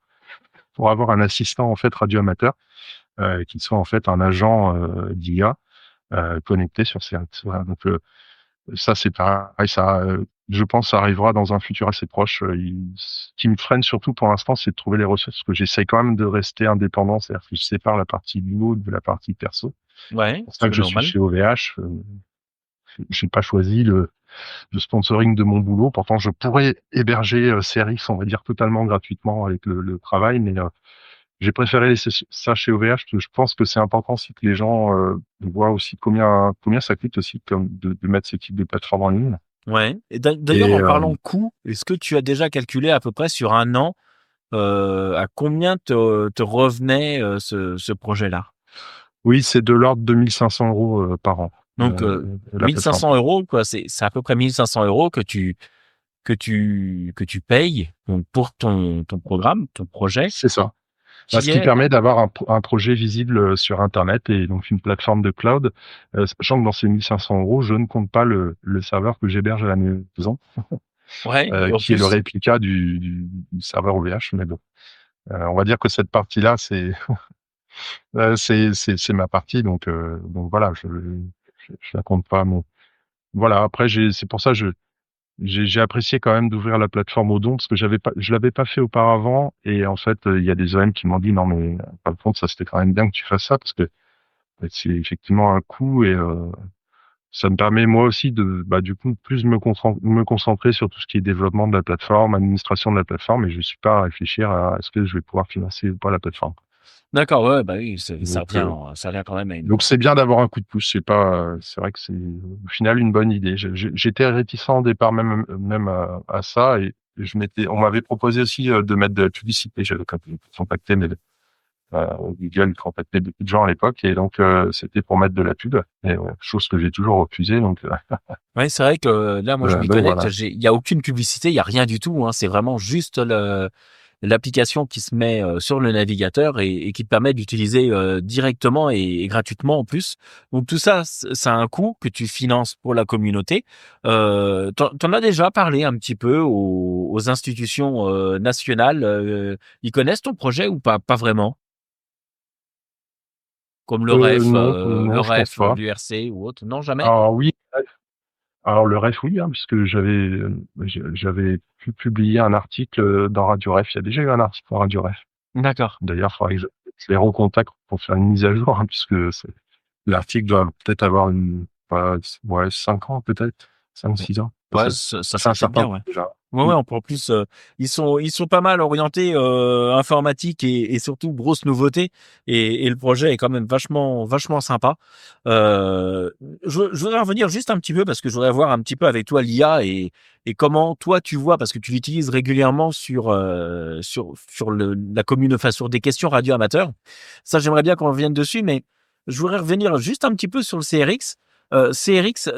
Speaker 3: pour avoir un assistant en fait radioamateur qui soit en fait un agent d'IA connecté sur CRX. Voilà, donc ça, c'est pareil, ça, je pense, ça arrivera dans un futur assez proche. Ce qui me freine surtout pour l'instant, c'est de trouver les ressources, parce que j'essaye quand même de rester indépendant, c'est-à-dire que je sépare la partie boulot de la partie perso.
Speaker 2: Ouais,
Speaker 3: C'est pour ça
Speaker 2: c'est
Speaker 3: que je suis
Speaker 2: normal.
Speaker 3: chez OVH. J'ai pas choisi le sponsoring de mon boulot. Pourtant, je pourrais héberger CRX, on va dire, totalement gratuitement avec le travail, mais j'ai préféré laisser ça chez OVH parce que je pense que c'est important aussi que les gens voient aussi combien ça coûte aussi comme de mettre ce type de plateforme en ligne.
Speaker 2: Ouais. Et d'ailleurs,
Speaker 3: Et
Speaker 2: en parlant de coût, est-ce que tu as déjà calculé à peu près sur un an à combien te revenait ce projet-là?
Speaker 3: oui, c'est de l'ordre de 1 500 € par an,
Speaker 2: Donc,
Speaker 3: la
Speaker 2: 1
Speaker 3: plateforme.
Speaker 2: 500 €, quoi, c'est à peu près 1 500 € que tu payes donc pour ton programme, ton projet,
Speaker 3: C'est ça. Ce
Speaker 2: qui
Speaker 3: qui
Speaker 2: est
Speaker 3: permet d'avoir un projet visible sur internet et donc une plateforme de cloud, sachant que dans ces 1 500 €, je ne compte pas le serveur que j'héberge à la maison,
Speaker 2: ouais, et en
Speaker 3: qui est le
Speaker 2: plus,
Speaker 3: réplica du serveur OVH. Mais bon, on va dire que cette partie-là, c'est ma partie, donc voilà, je la compte pas. Mais voilà, après, c'est pour ça, j'ai apprécié quand même d'ouvrir la plateforme aux dons parce que je l'avais pas fait auparavant et en fait il y a des OM qui m'ont dit non mais par contre ça c'était quand même bien que tu fasses ça parce que c'est effectivement un coût et ça me permet moi aussi de du coup plus me concentrer sur tout ce qui est développement de la plateforme, administration de la plateforme et je suis pas à réfléchir à est-ce que je vais pouvoir financer ou pas la plateforme.
Speaker 2: d'accord, ouais, bah oui,
Speaker 3: Donc
Speaker 2: ça revient quand même à une.
Speaker 3: donc c'est bien d'avoir un coup de pouce. C'est vrai que c'est au final une bonne idée. J'étais réticent au départ même à ça et on m'avait proposé aussi de mettre de la publicité. J'avais contacté Google contactait beaucoup de gens à l'époque et donc c'était pour mettre de la pub. Et, chose que j'ai toujours refusée.
Speaker 2: Ouais, c'est vrai que là, moi, je m'y
Speaker 3: Donc
Speaker 2: connecte,
Speaker 3: voilà.
Speaker 2: il y a aucune publicité, il y a rien du tout, hein. C'est vraiment juste l'application qui se met sur le navigateur et qui te permet d'utiliser directement et gratuitement en plus. Donc tout ça, ça a un coût que tu finances pour la communauté. T'en as déjà parlé un petit peu aux institutions nationales. Ils connaissent ton projet ou pas? Pas vraiment. Comme
Speaker 3: Non, non,
Speaker 2: le
Speaker 3: je pense
Speaker 2: REF,
Speaker 3: pas.
Speaker 2: l'URC ou autre. Non, jamais?
Speaker 3: Alors oui, alors le ref, oui, hein, puisque j'avais pu publier un article dans Radio Ref. Il y a déjà eu un article dans Radio Ref.
Speaker 2: D'accord.
Speaker 3: D'ailleurs, faudrait que les recontacte pour faire une mise à jour, hein, puisque l'article doit peut-être avoir 5 ans peut-être, 5-6 ans.
Speaker 2: Ouais, ça
Speaker 3: C'est
Speaker 2: fait
Speaker 3: un
Speaker 2: peut-être
Speaker 3: certain
Speaker 2: bien,
Speaker 3: temps
Speaker 2: ouais.
Speaker 3: déjà.
Speaker 2: Ouais, ouais, en plus, ils sont pas mal orientés informatique et surtout grosse nouveauté et le projet est quand même vachement sympa. Euh, je voudrais revenir juste un petit peu parce que je voudrais voir un petit peu avec toi l'IA et comment toi tu vois parce que tu l'utilises régulièrement sur la commune, enfin sur des questions radio amateurs. Ça, j'aimerais bien qu'on revienne dessus, mais je voudrais revenir juste un petit peu sur le CRX. CRX,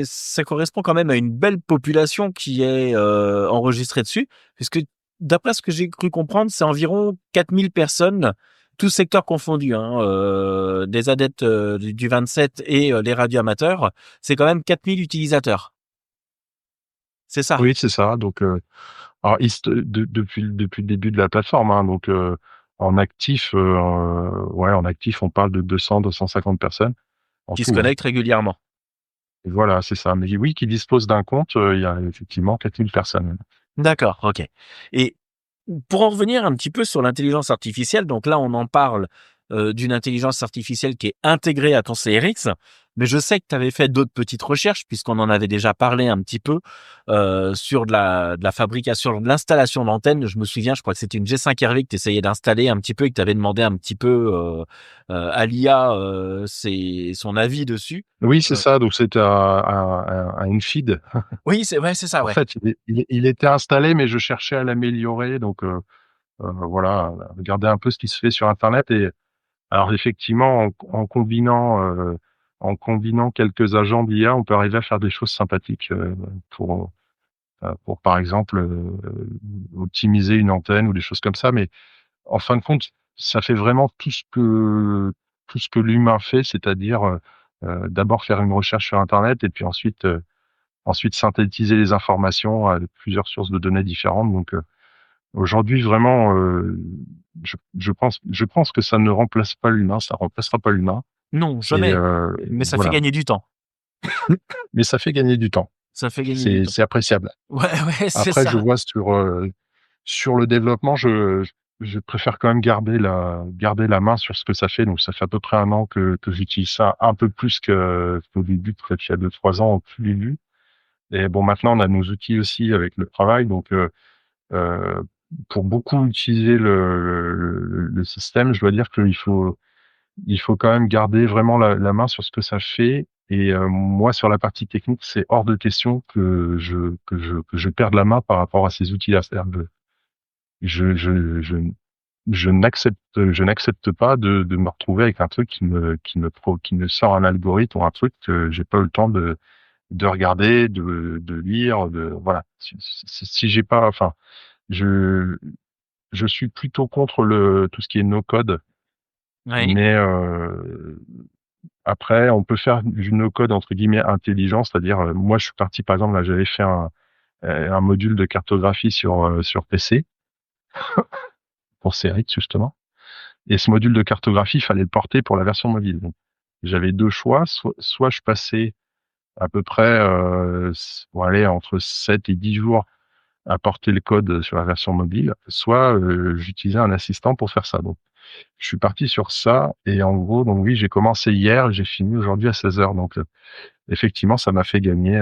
Speaker 2: ça correspond quand même à une belle population qui est enregistrée dessus, puisque d'après ce que j'ai cru comprendre, c'est environ 4000 personnes, tous secteurs confondus, hein, des adeptes du 27 et les radioamateurs, c'est quand même 4000 utilisateurs. C'est ça?
Speaker 3: Oui, c'est ça. Donc, alors depuis le début de la plateforme, hein, donc en actif, en actif, on parle de 200-250 personnes en
Speaker 2: Qui se
Speaker 3: tout, hein.
Speaker 2: connectent régulièrement.
Speaker 3: Et voilà, c'est ça. Mais oui, qui dispose d'un compte, il y a effectivement 4000 personnes.
Speaker 2: D'accord, OK. Et pour en revenir un petit peu sur l'intelligence artificielle, donc là, on en parle d'une intelligence artificielle qui est intégrée à ton CRX, mais je sais que tu avais fait d'autres petites recherches, puisqu'on en avait déjà parlé un petit peu sur de la fabrication, de l'installation d'antennes. Je me souviens, je crois que c'était une G5 RV que tu essayais d'installer un petit peu et que tu avais demandé un petit peu à l'IA son avis dessus.
Speaker 3: Oui, c'est
Speaker 2: Euh,
Speaker 3: ça. Donc c'était un Infeed.
Speaker 2: oui, c'est ça,
Speaker 3: En
Speaker 2: ouais.
Speaker 3: fait, il était installé, mais je cherchais à l'améliorer. Donc voilà, regarder un peu ce qui se fait sur internet. Et alors effectivement, en combinant quelques agents d'IA, on peut arriver à faire des choses sympathiques, pour par exemple, optimiser une antenne ou des choses comme ça. Mais en fin de compte, ça fait vraiment tout ce que l'humain fait, c'est-à-dire, d'abord faire une recherche sur internet et puis ensuite synthétiser les informations à plusieurs sources de données différentes. Donc, aujourd'hui vraiment, je pense que ça ne remplace pas l'humain, ça remplacera pas l'humain.
Speaker 2: Non,
Speaker 3: Et
Speaker 2: jamais. Mais ça fait
Speaker 3: voilà.
Speaker 2: gagner du temps.
Speaker 3: Mais ça fait gagner du temps.
Speaker 2: Ça fait gagner du temps.
Speaker 3: C'est appréciable.
Speaker 2: Ouais, ouais, c'est
Speaker 3: Après, je
Speaker 2: ça.
Speaker 3: vois sur le développement, je préfère quand même garder la main sur ce que ça fait. Donc ça fait à peu près 1 an que j'utilise ça un peu plus qu'au début, peut-être il y a 2-3 ans au tout début. Et bon, maintenant on a nos outils aussi avec le travail. Donc heu, pour beaucoup utiliser le système, je dois dire il faut quand même garder vraiment la main sur ce que ça fait. Et moi, sur la partie technique, c'est hors de question que je perde la main par rapport à ces outils-là. C'est-à-dire que je je je je n'accepte pas de me retrouver avec un truc qui me sort un algorithme ou un truc que j'ai pas eu le temps de regarder, de lire, voilà. Si j'ai pas, enfin, je je suis plutôt contre tout ce qui est no code,
Speaker 2: Oui.
Speaker 3: mais après, on peut faire du no code entre guillemets «intelligent», c'est-à-dire, moi je suis parti par exemple là, j'avais fait un module de cartographie sur PC pour CRX justement, et ce module de cartographie, il fallait le porter pour la version mobile. Donc j'avais 2 choix, soit je passais à peu près, bon allez, entre 7 et 10 jours à porter le code sur la version mobile, soit, j'utilisais un assistant pour faire ça. Donc je suis parti sur ça. Et en gros, donc oui, j'ai commencé hier, j'ai fini aujourd'hui à 16 heures. Donc effectivement, ça m'a fait gagner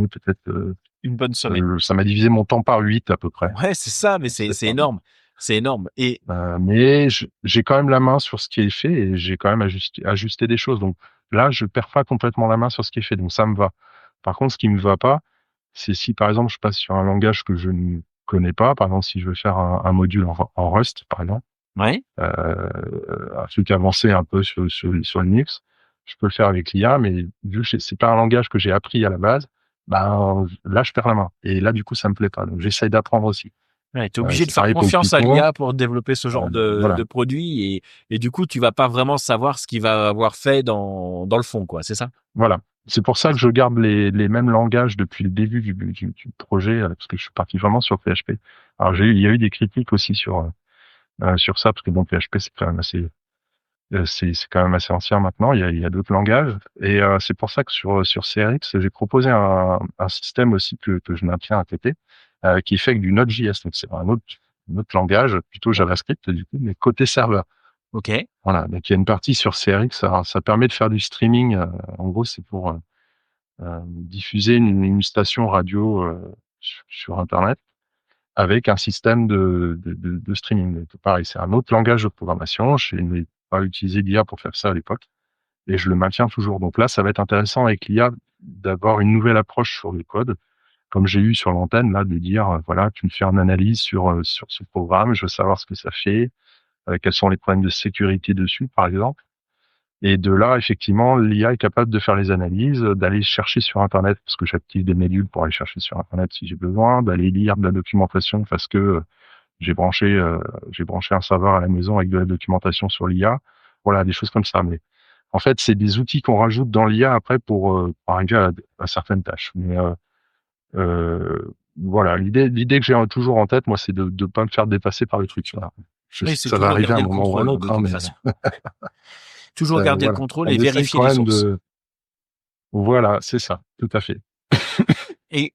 Speaker 3: peut-être,
Speaker 2: Une bonne semaine.
Speaker 3: ça m'a divisé mon temps par 8 à peu près.
Speaker 2: Ouais, c'est ça, mais
Speaker 3: C'est
Speaker 2: c'est
Speaker 3: ça.
Speaker 2: énorme. C'est énorme et
Speaker 3: Mais j'ai quand même la main sur ce qui est fait et j'ai quand même ajusté des choses. Donc là, je perds pas complètement la main sur ce qui est fait, donc ça me va. Par contre, ce qui me va pas, c'est si par exemple je passe sur un langage que je ne connais pas, par exemple si je veux faire un module en Rust par exemple,
Speaker 2: ouais,
Speaker 3: un truc avancé un peu sur Linux, je peux le faire avec l'IA, mais vu que c'est pas un langage que j'ai appris à la base, ben là je perds la main et là du coup ça me plaît pas. Donc j'essaye d'apprendre aussi.
Speaker 2: ouais, tu es obligé de
Speaker 3: C'est
Speaker 2: faire
Speaker 3: pareil pour le
Speaker 2: confiance à
Speaker 3: Python,
Speaker 2: l'IA pour développer ce genre
Speaker 3: voilà.
Speaker 2: de produit et du coup, tu vas pas vraiment savoir ce qu'il va avoir fait dans le fond, quoi, c'est ça?
Speaker 3: Voilà. C'est pour ça que je garde les mêmes langages depuis le début du projet, parce que je suis parti vraiment sur PHP. Alors il y a eu des critiques aussi sur ça, parce que bon, PHP c'est quand même assez, c'est quand même assez ancien maintenant. Il y a d'autres langages, et c'est pour ça que sur CRX, j'ai proposé un système aussi que je maintiens à côté, qui fait que du Node.js. Donc c'est un autre autre langage, plutôt JavaScript du coup, mais côté serveur.
Speaker 2: Ok.
Speaker 3: Voilà, donc il y a une partie sur CRX, ça permet de faire du streaming. En gros, c'est pour diffuser une station radio sur Internet avec un système de streaming. Donc, pareil, c'est un autre langage de programmation. Je n'ai pas utilisé l'IA pour faire ça à l'époque et je le maintiens toujours. Donc là, ça va être intéressant avec l'IA d'avoir une nouvelle approche sur le code, comme j'ai eu sur l'antenne, là, de dire, voilà, tu me fais une analyse sur ce programme, je veux savoir ce que ça fait, quels sont les problèmes de sécurité dessus, par exemple. Et de là, effectivement, l'IA est capable de faire les analyses, d'aller chercher sur Internet, parce que j'active des modules pour aller chercher sur Internet si j'ai besoin, d'aller lire de la documentation parce que j'ai branché un serveur à la maison avec de la documentation sur l'IA. Voilà, des choses comme ça. Mais en fait, c'est des outils qu'on rajoute dans l'IA après pour arriver à certaines tâches. Mais voilà, l'idée que j'ai toujours en tête, moi, c'est de pas me faire dépasser par le truc. Voilà. Je
Speaker 2: Oui,
Speaker 3: sais que
Speaker 2: c'est
Speaker 3: ça va
Speaker 2: toujours
Speaker 3: arriver à un
Speaker 2: garder le
Speaker 3: moment ou à un
Speaker 2: contrôle de
Speaker 3: autre, hein,
Speaker 2: toute
Speaker 3: mais
Speaker 2: façon. Toujours garder le
Speaker 3: voilà,
Speaker 2: contrôle
Speaker 3: on
Speaker 2: et
Speaker 3: essaye
Speaker 2: vérifier
Speaker 3: quand
Speaker 2: les
Speaker 3: même
Speaker 2: sources.
Speaker 3: de. Voilà, c'est ça, tout à fait.
Speaker 2: Et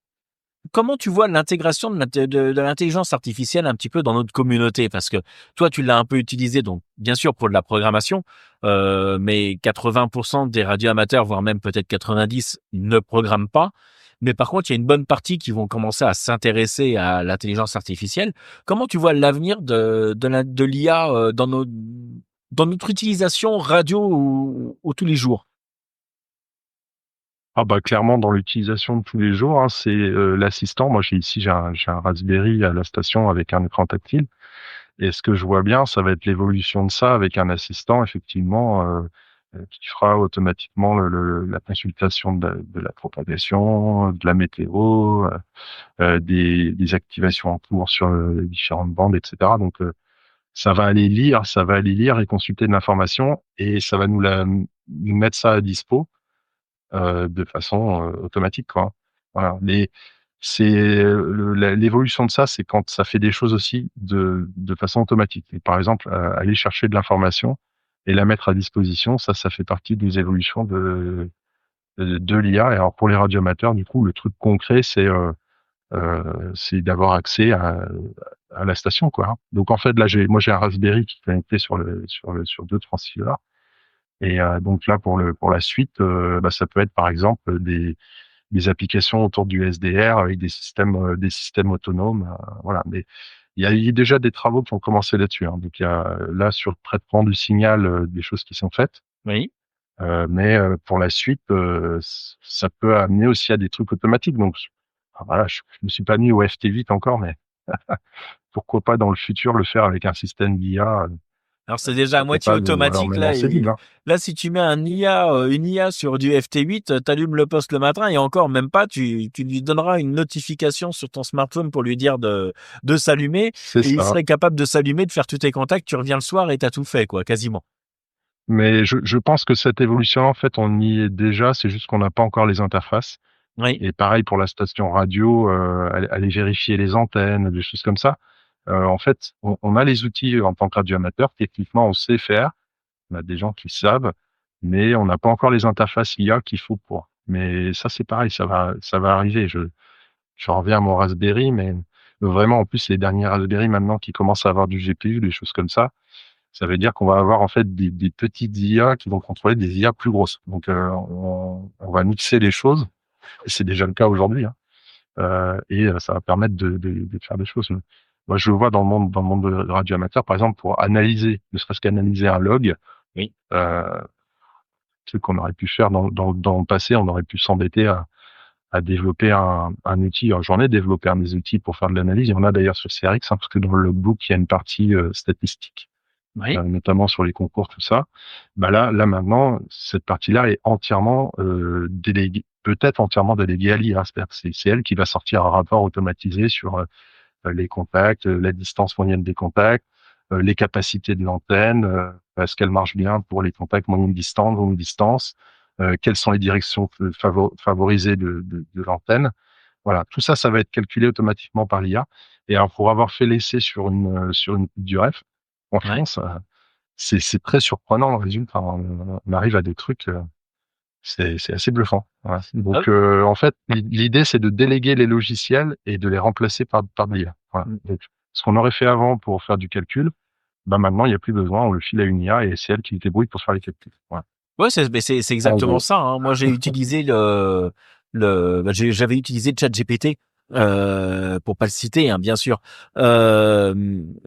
Speaker 2: comment tu vois l'intégration de l'intelligence artificielle un petit peu dans notre communauté? Parce que toi, tu l'as un peu utilisé, donc bien sûr pour de la programmation, mais 80% des radioamateurs, voire même peut-être 90, ne programment pas. Mais par contre, il y a une bonne partie qui vont commencer à s'intéresser à l'intelligence artificielle. Comment tu vois l'avenir de l'IA dans notre utilisation radio ou tous les jours?
Speaker 3: Ah bah clairement dans l'utilisation de tous les jours, hein, c'est l'assistant. Moi j'ai un Raspberry à la station avec un écran tactile. Et ce que je vois bien, ça va être l'évolution de ça avec un assistant effectivement qui fera automatiquement la consultation de la propagation, de la météo, des activations en cours sur les différentes bandes, etc. Donc ça va aller lire et consulter de l'information et ça va nous mettre ça à dispo de façon automatique, quoi. Voilà. Mais c'est l'évolution de ça, c'est quand ça fait des choses aussi de façon automatique. Et par exemple, aller chercher de l'information et la mettre à disposition, ça fait partie des évolutions de l'IA. Et alors pour les radioamateurs, du coup, le truc concret, c'est d'avoir accès à la station, quoi. Donc en fait, là, j'ai un Raspberry qui est connecté sur deux transceivers. Et donc là, pour la suite, bah, ça peut être par exemple des applications autour du SDR avec des systèmes autonomes, voilà. Mais il y a déjà des travaux qui ont commencé là-dessus, hein. Donc il y a là sur le traitement du signal, des choses qui sont faites,
Speaker 2: Oui.
Speaker 3: mais pour la suite, ça peut amener aussi à des trucs automatiques. Donc voilà, je me suis pas mis au FT8 encore, mais pourquoi pas dans le futur le faire avec un système d'IA,
Speaker 2: Alors c'est déjà à moitié
Speaker 3: capable ou alors
Speaker 2: automatique
Speaker 3: même en
Speaker 2: là.
Speaker 3: cellule, hein.
Speaker 2: Là, si tu mets une IA sur du FT8, tu allumes le poste le matin et encore même pas, tu lui donneras une notification sur ton smartphone pour lui dire de s'allumer
Speaker 3: C'est
Speaker 2: et il
Speaker 3: ça.
Speaker 2: serait capable de s'allumer, de faire tous tes contacts. Tu reviens le soir et t'as tout fait, quoi, quasiment.
Speaker 3: Mais je pense que cette évolution, en fait, on y est déjà, c'est juste qu'on n'a pas encore les interfaces.
Speaker 2: Oui,
Speaker 3: Et pareil pour la station radio, aller vérifier les antennes, des choses comme ça. En fait, on a les outils en tant que radioamateur. Techniquement, on sait faire. On a des gens qui savent, mais on n'a pas encore les interfaces IA qu'il faut pour. Mais ça, c'est pareil, ça va arriver. Je reviens à mon Raspberry, mais vraiment, en plus, les derniers Raspberry maintenant qui commencent à avoir du GPU, des choses comme ça veut dire qu'on va avoir en fait des petites IA qui vont contrôler des IA plus grosses. Donc, on va mixer les choses. Et c'est déjà le cas aujourd'hui, hein. Ça va permettre de faire des choses. Moi, je le vois dans le monde de radio amateur, par exemple, pour analyser, ne serait-ce qu'analyser un log,
Speaker 2: oui.
Speaker 3: euh, ce qu'on aurait pu faire dans le passé, on aurait pu s'embêter à développer un outil. Alors, j'en ai développé un des outils pour faire de l'analyse. Il y en a d'ailleurs sur CRX, hein, parce que dans le logbook, il y a une partie statistique,
Speaker 2: Oui.
Speaker 3: notamment sur les concours, tout ça. Bah là maintenant, cette partie-là est entièrement déléguée, peut-être entièrement déléguée à l'IA. C'est-à-dire que c'est elle qui va sortir un rapport automatisé sur les contacts, la distance moyenne des contacts, les capacités de l'antenne, est-ce qu'elle marche bien pour les contacts moyenne distance, longue distance, quelles sont les directions favorisées de l'antenne. Voilà, tout ça, ça va être calculé automatiquement par l'IA. Et alors, pour avoir fait l'essai sur une coupe du ref, franchement,
Speaker 2: Ouais.
Speaker 3: c'est très surprenant le résultat. On arrive à des trucs, c'est assez bluffant. Voilà.
Speaker 2: Hop.
Speaker 3: Donc, en fait, l'idée, c'est de déléguer les logiciels et de les remplacer par de l'IA. Voilà. Donc, Ce qu'on aurait fait avant pour faire du calcul, maintenant, il y a plus besoin, on le file à une IA et c'est elle qui se débrouille pour faire les calculs. Voilà.
Speaker 2: Ouais, c'est
Speaker 3: En
Speaker 2: exactement
Speaker 3: gros.
Speaker 2: ça, hein. Moi, j'ai utilisé j'avais utilisé ChatGPT, pour pas le citer, hein, bien sûr,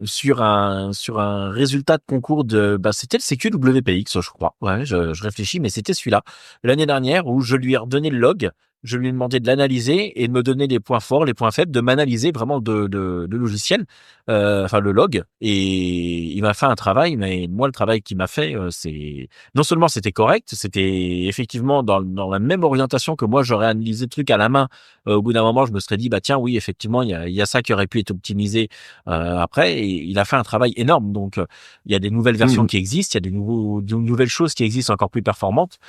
Speaker 2: sur un résultat de concours c'était le CQWPX, je crois. Ouais, je réfléchis, mais c'était celui-là, l'année dernière, où je lui ai redonné le log. Je lui ai demandé de l'analyser et de me donner les points forts, les points faibles, de m'analyser vraiment de logiciel, enfin le log. Et il m'a fait un travail, mais moi, le travail qu'il m'a fait, c'est non seulement c'était correct, c'était effectivement dans la même orientation que moi j'aurais analysé le truc à la main. Au bout d'un moment, je me serais dit bah tiens oui effectivement il y a ça qui aurait pu être optimisé après. Et il a fait un travail énorme. Donc il y a des nouvelles versions
Speaker 3: Mmh.
Speaker 2: qui existent, il y a de nouvelles choses qui existent encore plus performantes.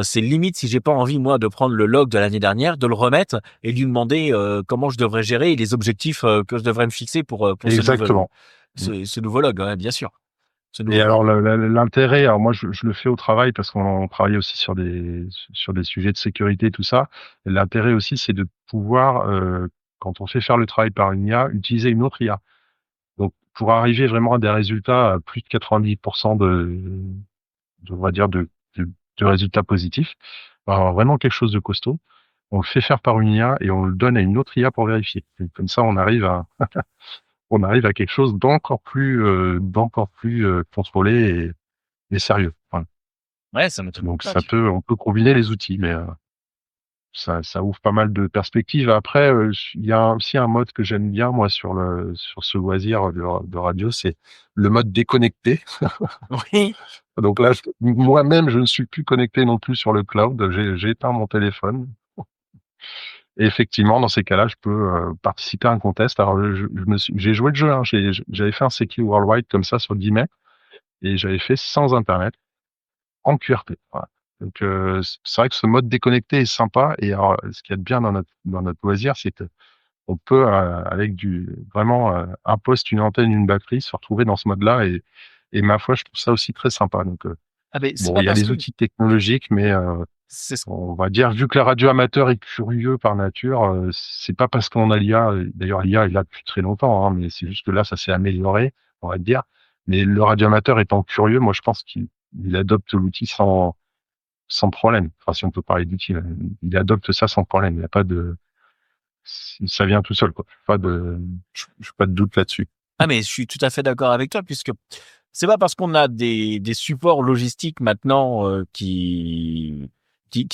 Speaker 2: C'est limite si j'ai pas envie moi de prendre le log de l'année dernière, de le remettre et lui demander comment je devrais gérer et les objectifs que je devrais me fixer pour
Speaker 3: Exactement. Mmh.
Speaker 2: ce nouveau log, ouais, bien sûr. Ce
Speaker 3: Et
Speaker 2: nouveau
Speaker 3: alors
Speaker 2: log.
Speaker 3: l'intérêt, alors moi je le fais au travail parce qu'on travaille aussi sur des sujets de sécurité, tout ça. Et l'intérêt aussi, c'est de pouvoir, quand on fait faire le travail par une IA, utiliser une autre IA. Donc pour arriver vraiment à des résultats à plus de 90 on va dire de résultats positifs, avoir vraiment quelque chose de costaud, on le fait faire par une IA et on le donne à une autre IA pour vérifier. Et comme ça, on arrive à quelque chose d'encore plus contrôlé et sérieux. Voilà.
Speaker 2: Ouais, ça m'étonne
Speaker 3: Donc
Speaker 2: pas.
Speaker 3: on peut combiner les outils, mais ça ouvre pas mal de perspectives. Après, il y a aussi un mode que j'aime bien moi sur ce loisir de radio, c'est le mode déconnecté.
Speaker 2: Oui.
Speaker 3: Donc là, moi-même, je ne suis plus connecté non plus sur le cloud. J'ai éteint mon téléphone. Et effectivement, dans ces cas-là, je peux participer à un contest. Alors, j'ai joué le jeu. Hein. J'avais fait un CQ Worldwide comme ça sur 10 mai et j'avais fait sans internet, en QRP. Voilà. Donc, c'est vrai que ce mode déconnecté est sympa. Et alors, ce qu'il y a de bien dans notre loisir, c'est que on peut, avec vraiment un poste, une antenne, une batterie, se retrouver dans ce mode-là. Et ma foi, je trouve ça aussi très sympa. Donc,
Speaker 2: Ah ben c'est
Speaker 3: bon,
Speaker 2: pas
Speaker 3: il y a
Speaker 2: parce
Speaker 3: les
Speaker 2: que
Speaker 3: outils technologiques, mais
Speaker 2: c'est ce
Speaker 3: on va dire, vu que le radio amateur est curieux par nature, c'est pas parce qu'on a l'IA, d'ailleurs l'IA est là depuis très longtemps, hein, mais c'est juste que là, ça s'est amélioré, on va dire. Mais le radio amateur étant curieux, moi je pense qu'il adopte l'outil sans problème. Enfin, si on peut parler d'outil, il adopte ça sans problème. Il n'y a pas de, ça vient tout seul, quoi. Je pas de doute là-dessus.
Speaker 2: ah mais je suis tout à fait d'accord avec toi puisque c'est pas parce qu'on a des supports logistiques maintenant qui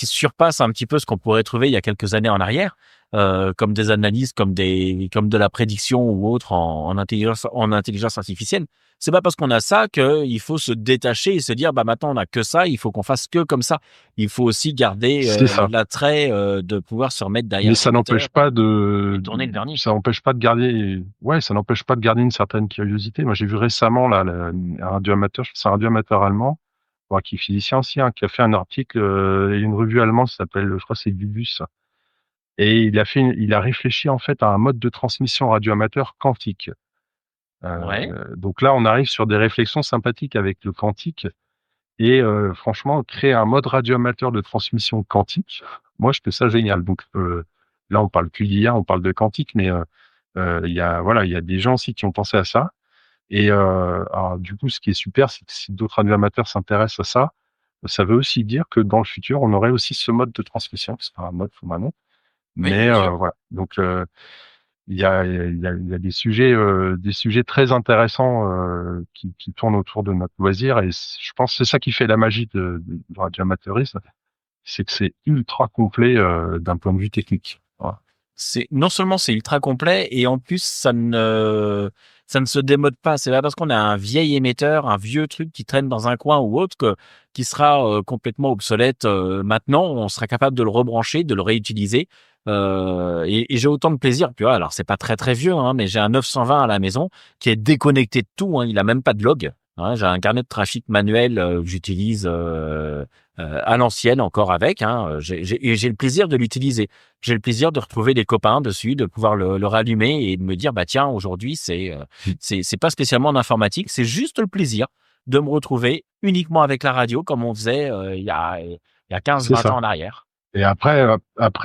Speaker 2: surpassent un petit peu ce qu'on pourrait trouver il y a quelques années en arrière, comme des analyses, comme de la prédiction ou autre en intelligence artificielle. C'est pas parce qu'on a ça qu'il faut se détacher et se dire bah maintenant on a que ça, il faut qu'on fasse que comme ça. Il faut aussi garder
Speaker 3: C'est ça.
Speaker 2: l'attrait de pouvoir se remettre
Speaker 3: Mais
Speaker 2: derrière l'émetteur et tourner le vernis.
Speaker 3: ça n'empêche pas de garder, ouais, ça n'empêche pas de garder une certaine curiosité. Moi, j'ai vu récemment, là, un radio amateur, je pense que c'est un radio amateur allemand, bon, qui est physicien aussi, hein, qui a fait un article, et une revue allemande, ça s'appelle, je crois, que c'est Bubus. Et il a réfléchi, en fait, à un mode de transmission radio amateur quantique.
Speaker 2: Ouais.
Speaker 3: Donc là, on arrive sur des réflexions sympathiques avec le quantique. Et franchement, créer un mode radio amateur de transmission quantique, moi, je trouve ça génial. Donc là, on parle plus d'IA, on parle de quantique, mais il y a voilà, il y a des gens aussi qui ont pensé à ça. Et alors du coup, ce qui est super, c'est que si d'autres radio amateurs s'intéressent à ça, ça veut aussi dire que dans le futur, on aurait aussi ce mode de transmission. C'est pas un mode sous Manon,
Speaker 2: Oui,
Speaker 3: mais
Speaker 2: bien sûr.
Speaker 3: voilà. Donc il y a des sujets très intéressants qui tournent autour de notre loisir et je pense que c'est ça qui fait la magie du radioamateurisme, c'est que c'est ultra complet d'un point de vue technique. Voilà.
Speaker 2: C'est non seulement c'est ultra complet et en plus ça ne se démode pas. C'est pas parce qu'on a un vieil émetteur, un vieux truc qui traîne dans un coin ou autre qui sera complètement obsolète. Maintenant, on sera capable de le rebrancher, de le réutiliser. Et j'ai autant de plaisir. Puis alors c'est pas très très vieux, hein, mais j'ai un 920 à la maison qui est déconnecté de tout. Hein, il a même pas de log. Hein, j'ai un carnet de trafic manuel que j'utilise à l'ancienne encore avec. Hein, et j'ai le plaisir de l'utiliser. J'ai le plaisir de retrouver des copains dessus, de pouvoir le rallumer et de me dire bah tiens aujourd'hui c'est pas spécialement d'informatique, c'est juste le plaisir de me retrouver uniquement avec la radio comme on faisait il y a
Speaker 3: C'est
Speaker 2: 15-20 ans
Speaker 3: ça.
Speaker 2: en arrière.
Speaker 3: Et après,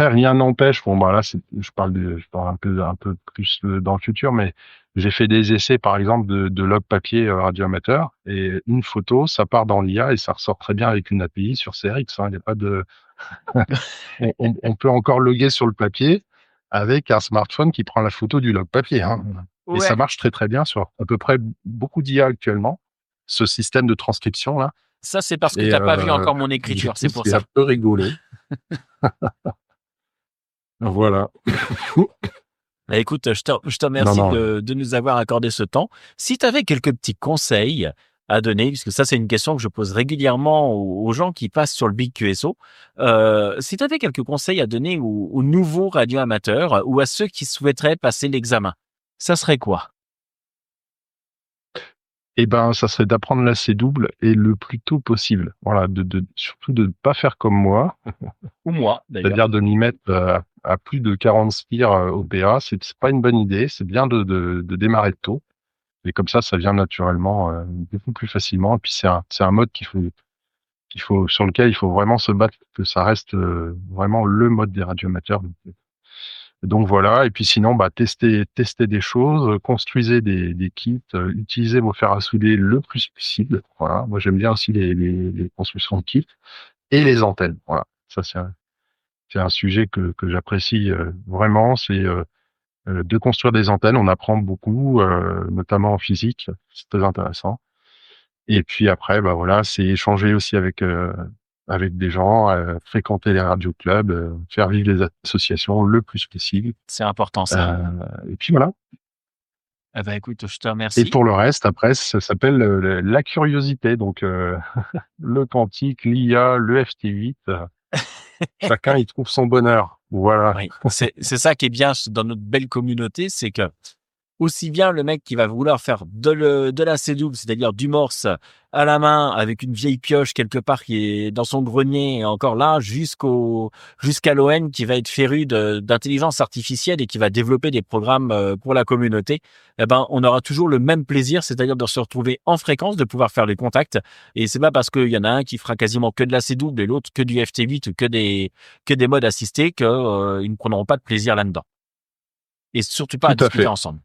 Speaker 3: rien n'empêche. Bon, bah là, je parle un peu plus dans le futur, mais j'ai fait des essais, par exemple, de log papier radioamateur, et une photo, ça part dans l'IA et ça ressort très bien avec une API sur CRX. Il y a pas de, on peut encore loguer sur le papier avec un smartphone qui prend la photo du log papier. Hein. Et ça
Speaker 2: Ouais,
Speaker 3: marche très très bien sur à peu près beaucoup d'IA actuellement, ce système de transcription là.
Speaker 2: ça c'est parce que
Speaker 3: Et
Speaker 2: t'as pas vu encore mon
Speaker 3: du
Speaker 2: écriture,
Speaker 3: coup,
Speaker 2: c'est pour
Speaker 3: c'est un
Speaker 2: ça.
Speaker 3: peu rigolo. Voilà.
Speaker 2: Bah, écoute, je te
Speaker 3: Non,
Speaker 2: remercie
Speaker 3: non.
Speaker 2: de nous avoir accordé ce temps. Si tu avais quelques petits conseils à donner, puisque ça c'est une question que je pose régulièrement aux gens qui passent sur le Big QSO, si tu avais quelques conseils à donner aux nouveaux radioamateurs ou à ceux qui souhaiteraient passer l'examen, ça serait quoi?
Speaker 3: Eh ben, ça serait d'apprendre la C double et le plus tôt possible. Voilà, surtout de ne pas faire comme moi,
Speaker 2: Ou moi, d'ailleurs.
Speaker 3: c'est-à-dire de m'y mettre à plus de 40 spires au PA. C'est pas une bonne idée. C'est bien de démarrer tôt. Et comme ça vient naturellement beaucoup plus facilement. Et puis c'est un mode sur lequel il faut vraiment se battre, que ça reste vraiment le mode des radioamateurs. Donc voilà, et puis sinon, bah, tester des choses, construisez des kits, utilisez vos fers à souder le plus possible. Voilà, moi j'aime bien aussi les constructions de kits et les antennes. Voilà, ça c'est un sujet que j'apprécie vraiment, c'est de construire des antennes. On apprend beaucoup, notamment en physique, c'est très intéressant. Et puis après, bah voilà, c'est échanger aussi avec des gens, fréquenter les radioclubs, faire vivre les associations le plus possible.
Speaker 2: C'est important ça.
Speaker 3: Euh, et puis voilà.
Speaker 2: Eh ben, écoute, je te
Speaker 3: Et
Speaker 2: remercie.
Speaker 3: pour le reste, après, ça s'appelle la curiosité. Donc, le quantique, l'IA, le FT8, chacun y trouve son bonheur. Voilà.
Speaker 2: Oui, c'est ça qui est bien dans notre belle communauté, c'est que aussi bien le mec qui va vouloir faire de la C-double, c'est-à-dire du morse à la main avec une vieille pioche quelque part qui est dans son grenier et encore là, jusqu'à l'ON qui va être féru d'intelligence artificielle et qui va développer des programmes pour la communauté, eh ben, on aura toujours le même plaisir, c'est-à-dire de se retrouver en fréquence, de pouvoir faire les contacts. Et c'est pas parce qu'il y en a un qui fera quasiment que de la C-double et l'autre que du FT8 ou que des modes assistés que, ils ne prendront pas de plaisir là-dedans. Et surtout pas à
Speaker 3: Tout à
Speaker 2: discuter
Speaker 3: fait.
Speaker 2: ensemble.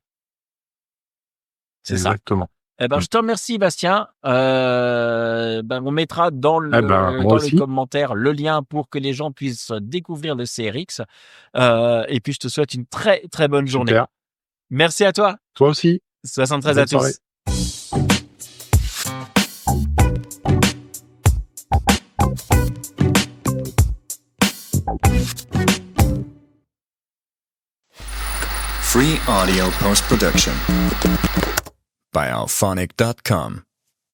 Speaker 2: C'est ça.
Speaker 3: Exactement.
Speaker 2: Eh ben, je te remercie, Bastien. Ben, on mettra
Speaker 3: Eh ben, moi
Speaker 2: dans les
Speaker 3: aussi.
Speaker 2: commentaires le lien pour que les gens puissent découvrir le CRX. Et puis, je te souhaite une très, très bonne journée.
Speaker 3: Super.
Speaker 2: Merci à toi.
Speaker 3: Toi aussi.
Speaker 2: 73 à
Speaker 3: Bonne soirée.
Speaker 2: tous.
Speaker 1: Free audio post production by alphonic.com.